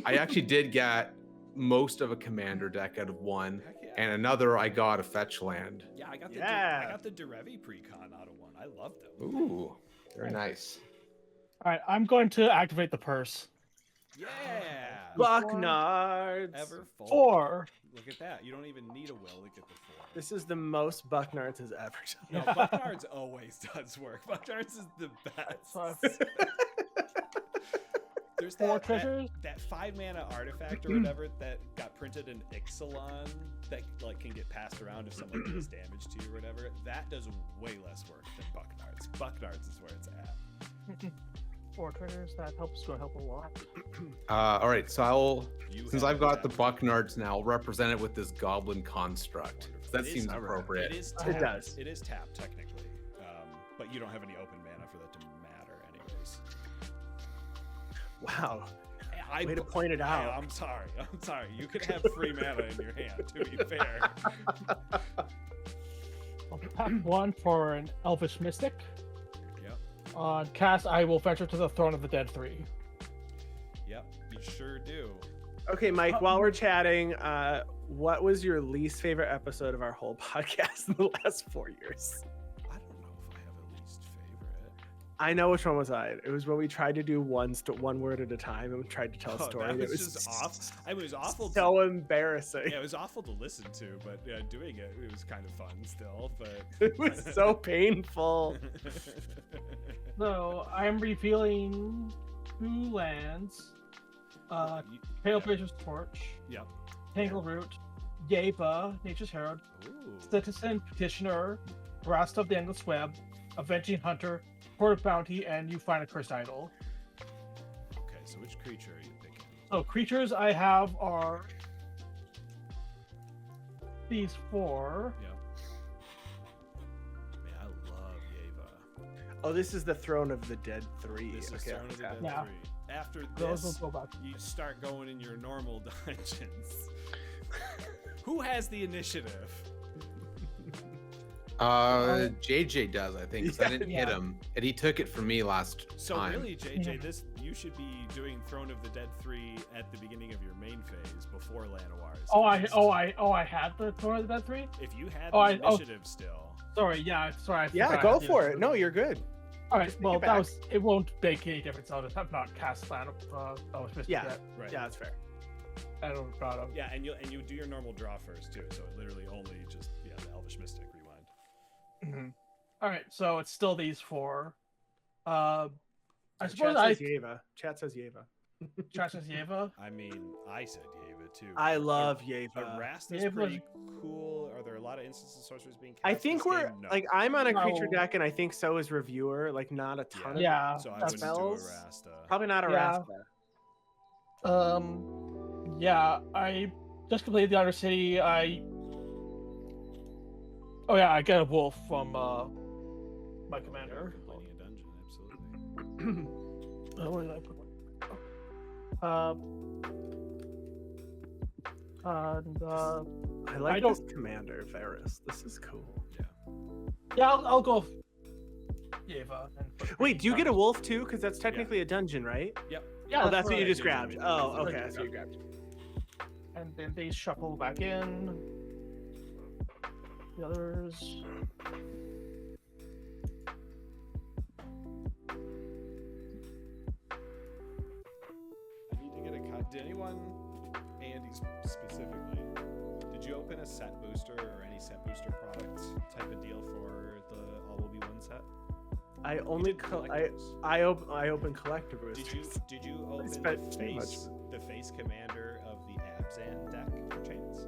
I actually did get most of a commander deck out of one, Heck yeah. and another I got a fetch land. Yeah, I got the Derevi Precon out of one. I loved them. Ooh, very nice. All right, I'm going to activate the purse. Yeah. Bucknards. Ever fold. 4. Look at that. You don't even need a will to get the 4. This is the most Bucknards has ever No, done. Bucknards always does work. Bucknards is the best. There's 4 treasures. that 5 mana artifact or whatever that got printed in Ixalan that like can get passed around if someone does damage to you or whatever. That does way less work than Bucknards. Bucknards is where it's at. 4 treasures. That helps go help a lot. All right, so since have I've got the that. Bucknards now, I'll represent it with this goblin construct. That It is- seems appropriate. It is I tapped. have- does. It is tapped technically, but you don't have any open mana for that to matter, anyways. Wow. Way to point it out. I'm sorry. You could have free mana in your hand. To be fair. I'll tap 1 for an Elvish Mystic. Yep. On cast, I will venture to the Throne of the Dead 3. Yep. You sure do. Okay, Mike, while we're chatting, what was your least favorite episode of our whole podcast in the last 4 years? I don't know if I have a least favorite. I know which one was I. It was when we tried to do one word at a time and we tried to tell a story. That It was just off. I mean, it was awful. So embarrassing. Yeah, it was awful to listen to, but doing it was kind of fun still. But It was so painful. So I'm revealing 2 lands. Pale Bridger's Torch, Yep. Tangleroot, Yeva, Nature's Herald, Ooh. Citizen Petitioner, Rasta of the Endless Web, Avenging Hunter, Port of Bounty, and You Find a Cursed Idol. Okay, so which creature are you picking? So creatures I have are these 4. Yep. Man, I love Yeva. Oh, this is the Throne of the Dead 3. This is Okay, Throne of the okay. Dead Yeah. 3. After Those this, will go back. you start going in your normal dungeons. Who has the initiative? JJ does, I think, 'cause I didn't hit Yeah. him, and he took it from me last So time. really, JJ, you should be doing Throne of the Dead 3 at the beginning of your main phase before Llanowar. I had the Throne of the Dead 3? If you had Oh, the initiative still. Sorry, yeah, sorry. I Yeah, forgot go I did for it. No, you're good. All right, Just well, take it that back. was, it won't make any difference. I'll just have not cast Land of Elvish Mystic Yeah. yet. Right. Yeah, that's fair. I don't got him. Yeah, and you do your normal draw first too. So it literally only just the Elvish Mystic rewind. Mhm. All right, so it's still these 4. I Chat suppose I says Yeva. Chat says Yeva. Chat says Yeva. I mean, I said Yeva too. I love Yeva. Rasta's Yeva- pretty cool. Are there a lot of instances of sorceries being cast? I think this we're game? No. like I'm on a creature No. deck, and I think so is Reviewer. Like not a ton. of Yeah, So I that's wouldn't spells. do a Rasta. Probably not a Yeah. Rasta. Yeah, I just completed the Undercity. Oh yeah, I get a wolf from my commander. Completing a dungeon, absolutely. Where did I put one? And I like I don't- this commander, Varis. This is cool. yeah, I'll go. Yeva. Wait, do you get a wolf too? Because that's technically a dungeon, right? Yep. Yeah, Oh, that's what you right. just grabbed. Oh, That's okay. what That's what you grabbed. And then they shuffle back in. The others. I need to get a cut. Did anyone, Andy specifically, did Did you open a set booster or any set booster product type of deal for the All Will Be One set? I only I open collector Did boosters. you open spent too the face commander of the Abzan deck for chains?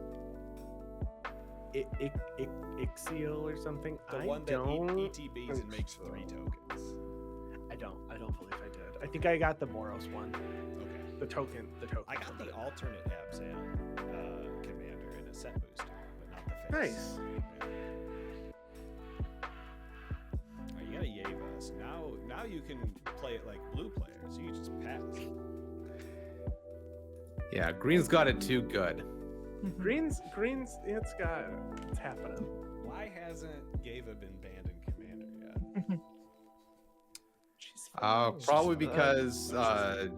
Ixiel or something? The I one that don't. ETBs and makes 3 tokens. I don't believe I did. I think I got the Boros one. Okay. The token. I got the alternate Abzan commander in a set booster, but not the face. Nice. Alright, you gotta Yave us. Now you can play it like blue players. You can just pass. Yeah, green's got it too good. Greens. It's happening. Why hasn't Gava been banned in Commander yet? She's Probably because the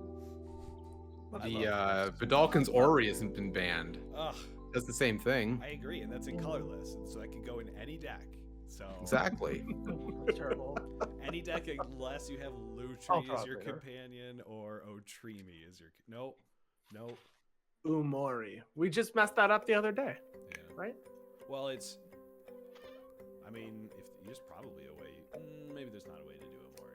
Vidalkin's Ori hasn't been banned. Ugh, That's the same thing. I agree, and that's in colorless, and so that can go in any deck. So Exactly. That's terrible. any deck unless you have Lutri as your probably, yeah. companion or Otrimi as your nope. Umori. We just messed that up the other day, Yeah. right? Well, it's. I mean, if there's probably a way. Maybe there's not a way to do a Mori.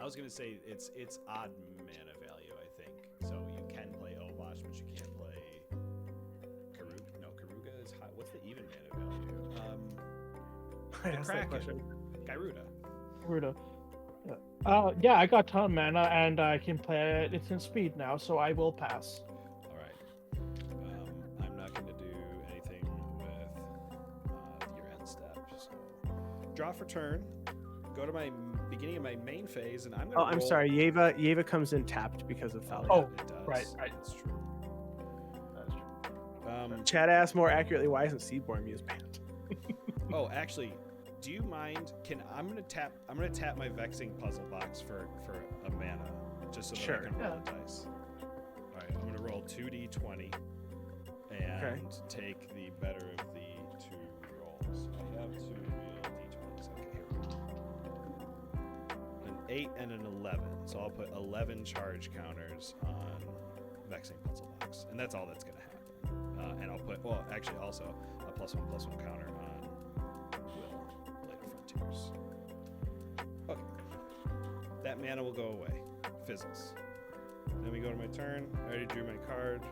I was gonna say it's odd mana value. I think so. You can play Ovash, but you can't play Karuga. No, Karuga is high. What's the even mana value? I asked that Kraken. question. Gyruda. Ruda. Yeah, I got a ton of mana and I can play it. It's in speed now, so I will pass. All right. I'm not going to do anything with your end step. So draw for turn. Go to my beginning of my main phase, and I'm going to. Oh, I'm sorry. Yeva comes in tapped because of foul. Oh, It does. right. That's true. That's true. Chad asked more accurately, why isn't Seedborn Muse banned? Oh, actually, do you mind? I'm gonna tap my vexing puzzle box for a mana, just so that Sure. I can roll a dice. All right, I'm gonna roll 2d20 and take the better of the 2 rolls. I have 2 real d20s. Okay, here we go. An 8 and an 11, so I'll put 11 charge counters on vexing puzzle box, and that's all that's gonna happen. And I'll put actually also a +1/+1 counter on Wyll, Later Frontiers. Okay. That mana will go away. Fizzles. Then we go to my turn. I already drew my card.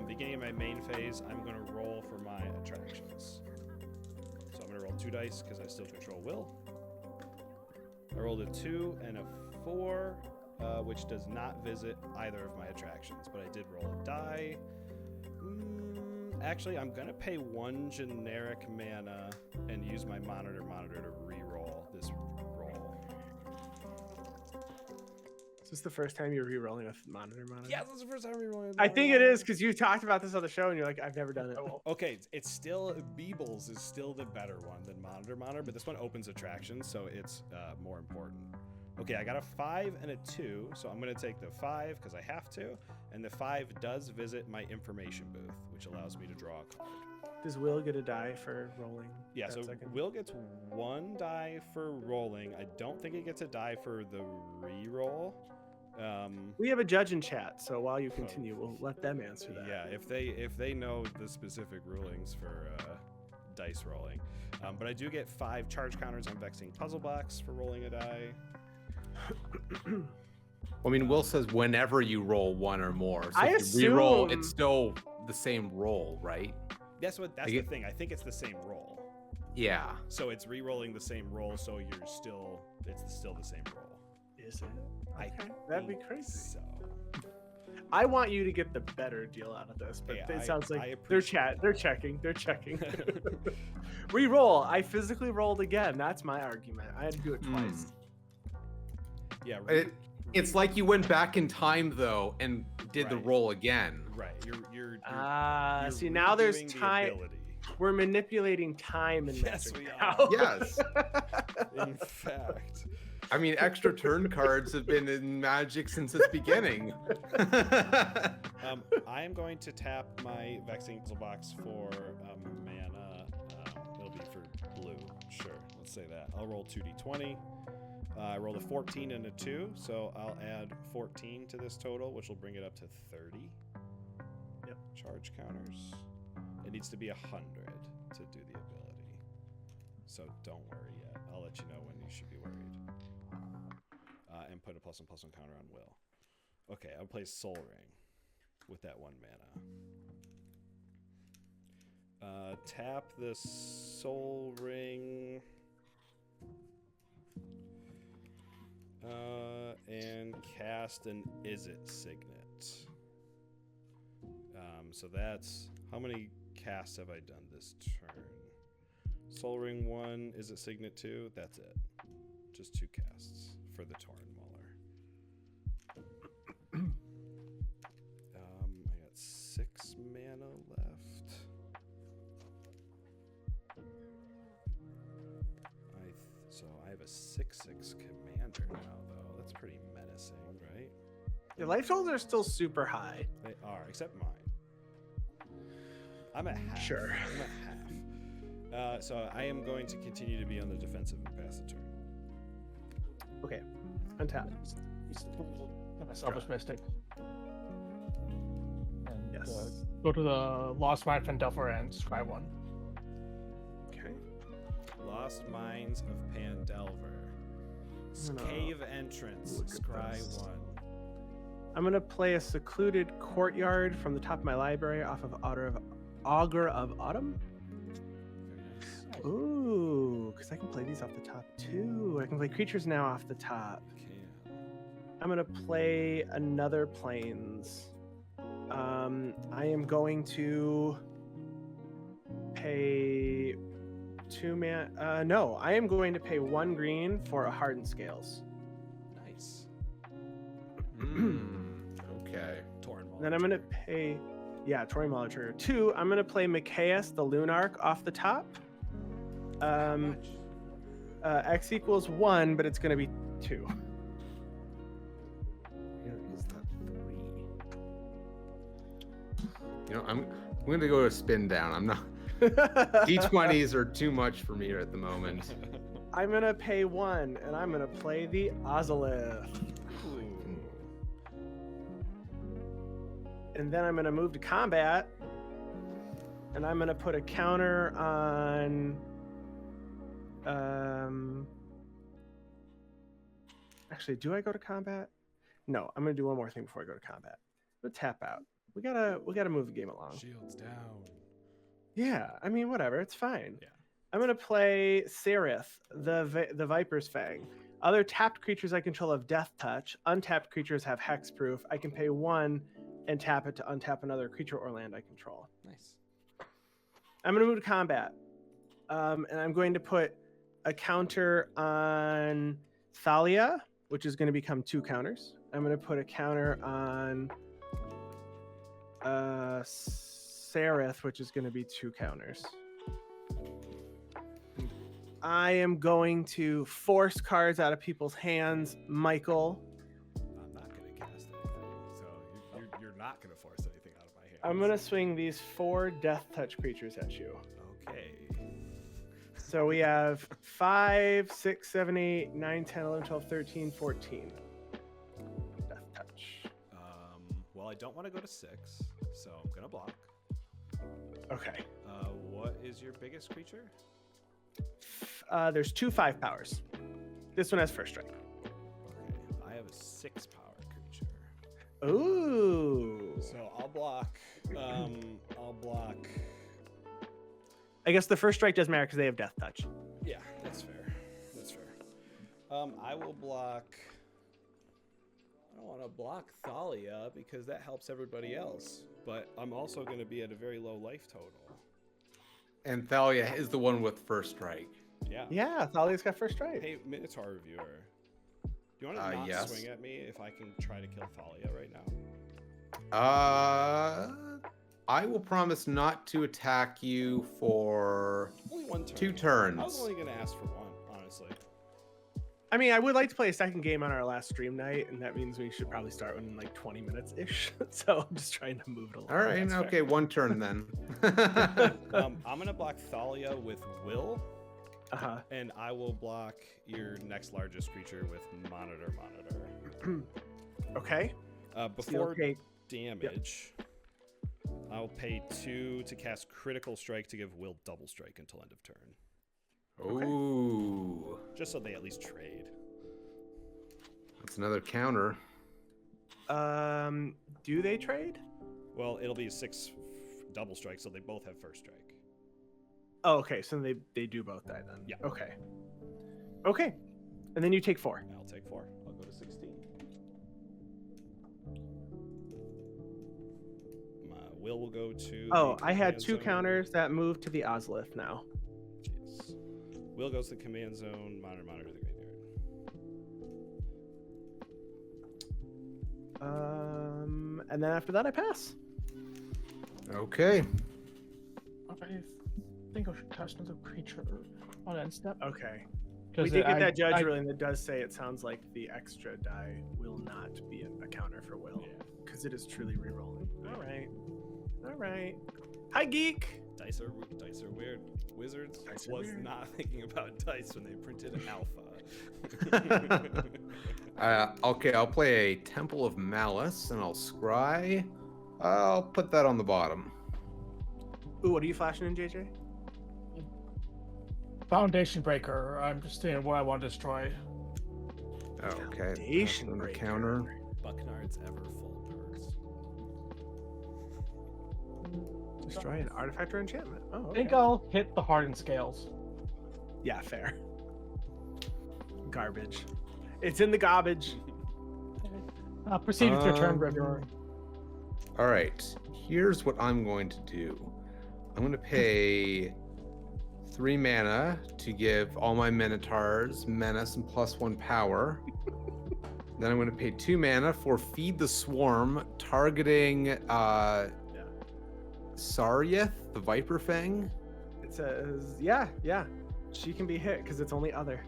Beginning of my main phase, I'm going to roll for my attractions. So I'm going to roll 2 dice because I still control Wyll. I rolled a 2 and a 4, which does not visit either of my attractions, but I did roll a die. Actually, I'm going to pay 1 generic mana and use my monitor to re-roll this roll. Is this the first time you're re-rolling with monitor? Yeah, this is the first time I'm re-rolling. I think it is because you talked about this on the show and you're like, I've never done it. Okay, it's still Beebles is still the better one than monitor, but this one opens attractions, so it's more important. Okay, I got a 5 and a 2, so I'm going to take the 5 because I have to, and the 5 does visit my information booth, which allows me to draw a card. Does Will get a die for rolling? Yeah, so Will gets 1 die for rolling. I don't think he gets a die for the re-roll. We have a judge in chat, so while you continue, we'll let them answer that. Yeah, if they know the specific rulings for dice rolling. But I do get 5 charge counters on Vexing Puzzle Box for rolling a die. I mean, Will says whenever you roll 1 or more. So I if you re-roll, assume- it's still the same roll, right? That's the thing. I think it's the same roll. Yeah. So it's re-rolling the same roll, so it's still the same roll. Is it? I That'd be think crazy. So I want you to get the better deal out of this, but Yeah, it sounds I like appreciate they're checking. Re-roll. I physically rolled again. That's my argument. I had to do it twice. yeah, It's like you went back in time though and did the Right. roll again. right. You're See, now there's redoing the time. ability. We're manipulating time in Yes, Magic we now. are. Yes. In fact. I mean, extra turn cards have been in Magic since its beginning. I am going to tap my Vexing Puzzle Box for mana. It'll be for blue. Sure, let's say that. I'll roll 2d20. I rolled a 14 and a 2, so I'll add 14 to this total, which will bring it up to 30. Yep. Charge counters. It needs to be 100 to do the ability. So don't worry yet. I'll let you know when you should be worried. And put a +1/+1 counter on Wyll. Okay, I'll play Soul Ring with that 1 mana. Tap the Soul Ring. And cast an Is It Signet. So that's... How many casts have I done this turn? Soul Ring 1, Is It Signet 2? That's it. Just 2 casts for the Tauren Mauler. I got 6 mana left. So I have a 6/6 commander now, though. That's pretty menacing, right? Your life totals are still super high. They are, except mine. I'm at half. Sure. I'm at half. So I am going to continue to be on the defensive and pass the turn. Okay. Untap. I'm a selfish mystic. And, Yes. go to the Lost Mine Fandelver and scry 1. Okay. Lost Mines of Pandelver. No. Cave entrance. Look at Scry this. 1. I'm gonna play a secluded courtyard from the top of my library off of Augur of Autumn. Very nice. Ooh, because I can play these off the top too. I can play creatures now off the top. Can. I'm gonna play another plains. I am going to pay 2 mana. No, I am going to pay 1 green for a Hardened Scales. Nice. Okay. Tauren Mauler. Then I'm gonna pay, yeah, Tori Molitor. 2, I'm gonna play Micaeus the Lunarch off the top. How much? X equals 1, but it's gonna be 2. Where is that 3? I'm going to go to spin down. I'm not. D20s are too much for me at the moment. I'm gonna pay 1, and I'm gonna play the Ozolith. And then I'm gonna move to combat, and I'm gonna put a counter on. Actually, do I go to combat? No, I'm gonna do one more thing before I go to combat. I'm gonna tap out. We gotta move the game along. Shields down. Yeah, I mean, whatever, it's fine. Yeah. I'm gonna play Sereth, the Viper's Fang. Other tapped creatures I control have Death Touch. Untapped creatures have Hexproof. I can pay 1 and tap it to untap another creature or land I control. Nice. I'm gonna move to combat, and I'm going to put a counter on Thalia, which is going to become 2 counters. I'm going to put a counter on Sereth, which is going to be 2 counters. I am going to force cards out of people's hands. Michael. I'm not going to cast anything, so you're not going to force anything out of my hands. I'm going to swing these 4 Death Touch creatures at you. Okay. So we have 5, 6, 7, 8, 9, 10, 11, 12, 13, 14. Death Touch. Well, I don't want to go to 6, so I'm going to block. Okay. What is your biggest creature? There's 2 5 powers. This one has first strike. Okay. I have a 6 power creature. Ooh. So I'll block. I'll block. I guess the first strike doesn't matter because they have Death Touch. Yeah, that's fair. That's fair. I will block. I don't want to block Thalia because that helps everybody else. But I'm also going to be at a very low life total. And Thalia is the one with first strike. Yeah. Yeah, Thalia's got first strike. Hey, Minotaur reviewer. Do you want to not Yes. swing at me if I can try to kill Thalia right now? I will promise not to attack you for Only 1 turn. 2 turns. I was only going to ask for 1, honestly. I mean, I would like to play a second game on our last stream night, and that means we should probably start in like 20 minutes ish. So I'm just trying to move it along. All right, That's okay, 1 turn then. I'm going to block Thalia with Wyll, Uh-huh. and I will block your next largest creature with Monitor. Okay. Before Okay. damage, I'll pay 2 to cast Critical Strike to give Wyll double strike until end of turn. Ooh. Just so they at least trade. That's another counter. Do they trade? Well, it'll be 6 double strike, so they both have first strike. Oh, okay. So they do both die then. Yeah. Okay. Okay. And then you take 4. I'll take 4. I'll go to 16. Wyll will go to. Oh, the I had command 2 zone. counters that move to the Ozlith now. Jeez. Wyll goes to the command zone. Monitor to the graveyard. And then after that, I pass. Okay. I think I should cast another creature on end step. Okay. 'Cause We did get I- that judge I- ruling that does say it sounds like the extra die will not be a counter for Wyll. Yeah. Because it is truly rerolling. All right. All right. Hi, Geek. Dice are weird. Wizards Dice are was weird. not thinking about dice when they printed an alpha. Okay, I'll play a Temple of Malice, and I'll scry. I'll put that on the bottom. Ooh, what are you flashing in, JJ? Foundation Breaker. I'm just saying what I want to destroy. Okay. Foundation that's on the Breaker. counter. Bucknard's ever full perks. Destroy an artifact or enchantment. Oh, I okay. think I'll hit the Hardened Scales. Yeah, fair. Garbage. It's in the garbage. Proceed with your turn, Um, Graveyard. All right. Here's what I'm going to do. I'm going to pay 3 mana to give all my Minotaurs Menace and +1 power. Then I'm going to pay 2 mana for Feed the Swarm, targeting Saryeth, the Viper Fang. It says, yeah. She can be hit because it's only other.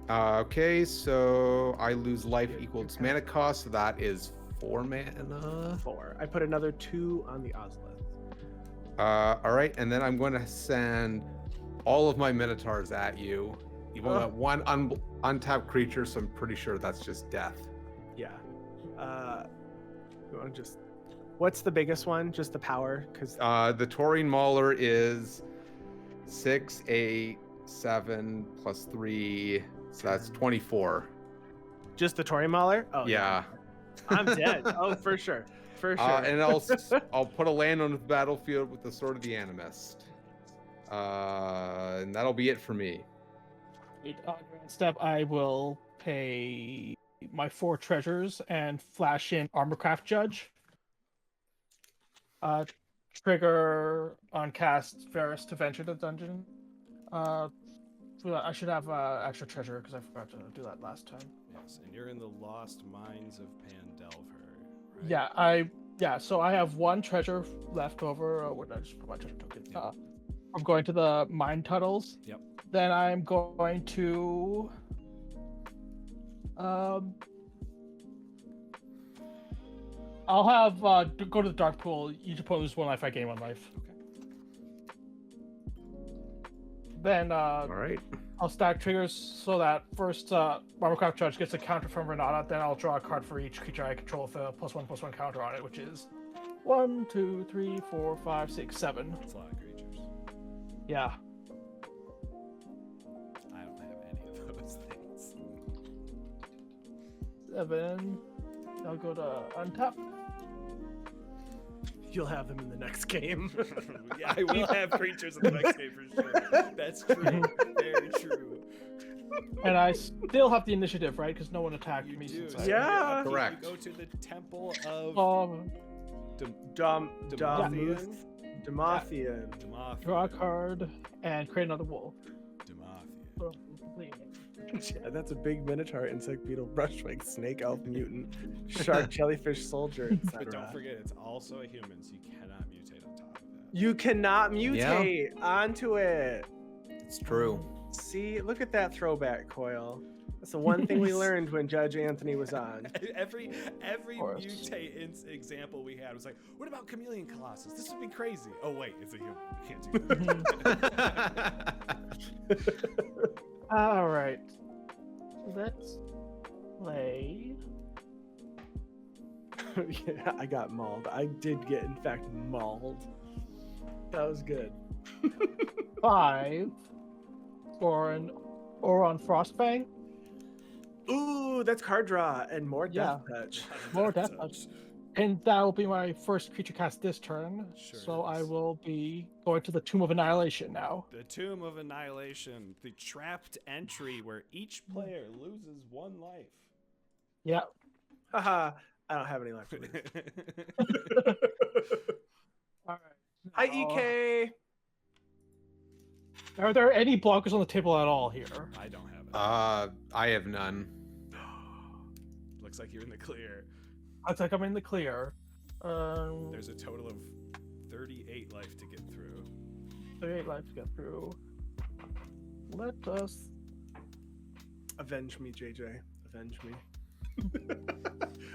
Okay, so I lose life equal to its mana cost, so that is 4 mana. 4. I put another 2 on the Ozlith. All right, and then I'm going to send all of my Minotaurs at you. You've only got one untapped creature, so I'm pretty sure that's just death. Yeah. You want to just... What's the biggest one? Just the power? Because The Taurine Mauler is 6, 8, 7 plus 3, so that's 24. just the Tory Mauler? Oh, Yeah. I'm dead. Oh, for sure. For sure. And I'll put a land on the battlefield with the Sword of the Animist. And that'll be it for me. On your end step, I will pay my 4 treasures and flash in Armorcraft Judge. Trigger on cast Varis to venture the dungeon. I should have extra treasure because I forgot to do that last time. Yes, and you're in the Lost Mines of Pandelver. Right? So I have 1 treasure left over. What did I just put my treasure token? I'm going to the mine tunnels. Yep. Then I'm going to I'll have go to the dark pool. Each opponent loses 1 life. I gain 1 life. Okay. Then All right. I'll stack triggers so that first Armorcraft Judge gets a counter from Renata. Then I'll draw a card for each creature I control with a +1/+1 counter on it, which is 1, 2, 3, 4, 5, 6, 7. That's a lot of creatures. Yeah. I don't have any of those things. 7. I'll go to untap. You'll have them in the next game. Yeah, I will have creatures in the next game for sure. That's true. Very true. And I still have the initiative, right? Because no one attacked You me do. since so I... Yeah. you Correct. go to the Temple of Demathian. Demathian. Draw a card and create another wolf. Demathian. Yeah, that's a big Minotaur, insect, beetle, brushwing, snake, elf, mutant, shark, jellyfish, soldier, But don't etc. forget, it's also a human, so you cannot mutate on top of that. You cannot mutate onto it. It's true. See, look at that throwback, Coil. That's the one thing we learned when Judge Anthony was on. Every course. mutate example we had was like, what about Chameleon Colossus? This would be crazy. Oh wait, it's a human. You can't do that. All right. Let's play. Yeah, I got mauled. I did get, in fact, mauled. That was good. 5 for an Oron Frostfang. Ooh, that's card draw and more death Yeah. touch. More death touch. And that will be my first creature cast this turn. Sure So I is. will be going to the Tomb of Annihilation now. The Tomb of Annihilation, the trapped entry where each player loses 1 life. Yeah. Haha, I don't have any left. To lose. All right. Hi, Now, EK. Are there any blockers on the table at all here? I don't have it. I have none. Looks like you're in the clear. Looks like I'm in the clear. There's a total of 38 life to get through. 38 life to get through. Let us. Avenge me, JJ. Avenge me.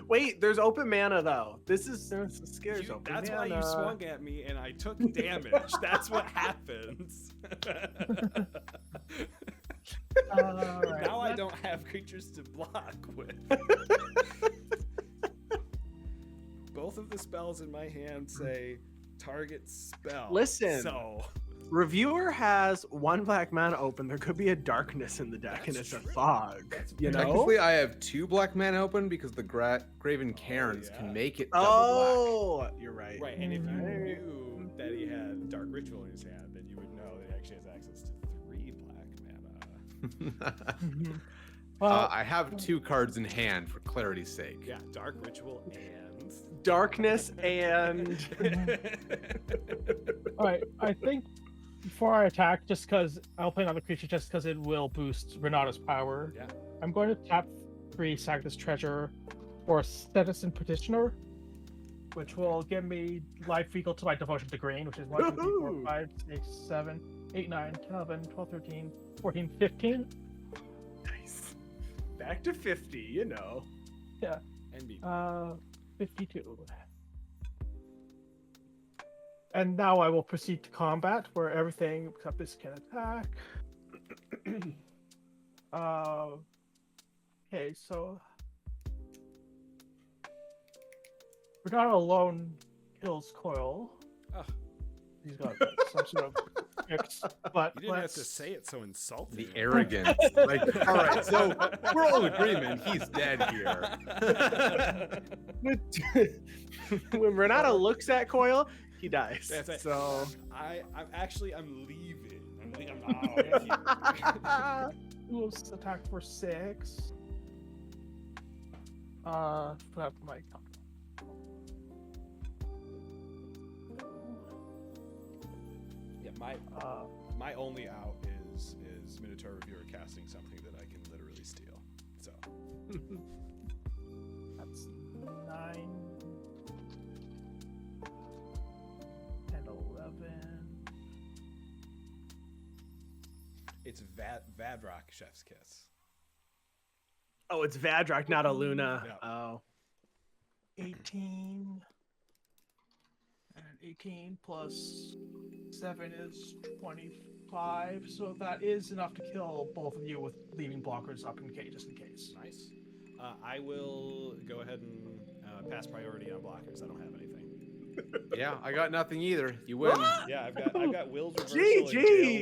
Wait, there's open mana though. This scares open That's mana. why you swung at me and I took damage. That's what happens. Alright, Now I don't have creatures to block with. Both of the spells in my hand say target spell. Listen. So Reviewer has 1 black mana open. There could be a darkness in the deck, and That's it's true. a fog. You know? Technically, I have 2 black mana open because the Graven Cairns yeah. can make it double Oh, you're right. right, and if you Mhm. knew that he had Dark Ritual in his hand, then you would know that he actually has access to 3 black mana. black. Well, I have 2 cards in hand for clarity's sake. Yeah, Dark Ritual and Darkness and alright. I think before I attack, just because I'll play another creature, just because it will boost Renata's power. Yeah. I'm going to tap 3 Sanctus Treasure for Citizen Petitioner, which will give me life equal to my Devotion to Green, which is 1, 2, 3, 4, Woohoo! 5, 6, 7, 8, 9, 10, 11, 12, 13, 14, 15. nice. Back to 50, you know. NB. 52. And now I will proceed to combat, where everything except this can attack. Okay, so Renata alone kills Coil. Oh. He's got some sort of fix, but You didn't have to let's- say it so insulting. The arrogance. Like, all right, so we're all in agreement. He's dead here. When Renata looks at Coil, he dies. That's it. So I'm leaving. I'm out. We'll attack for 6. Put up my count. Yeah, my only out is Minotaur Reviewer casting something that I can literally steal. So That's 9 and 11. it's Vadrock Chef's Kiss. oh, it's Vadrock, not a Luna. Yeah. Oh. 18. And 18 plus 7 is 25. So that is enough to kill both of you with leaving blockers up in case, just in case. Nice. I will go ahead and pass priority on blockers. I don't have anything. Yeah, I got nothing either. You win. Yeah, I've got Will's reversal. GG.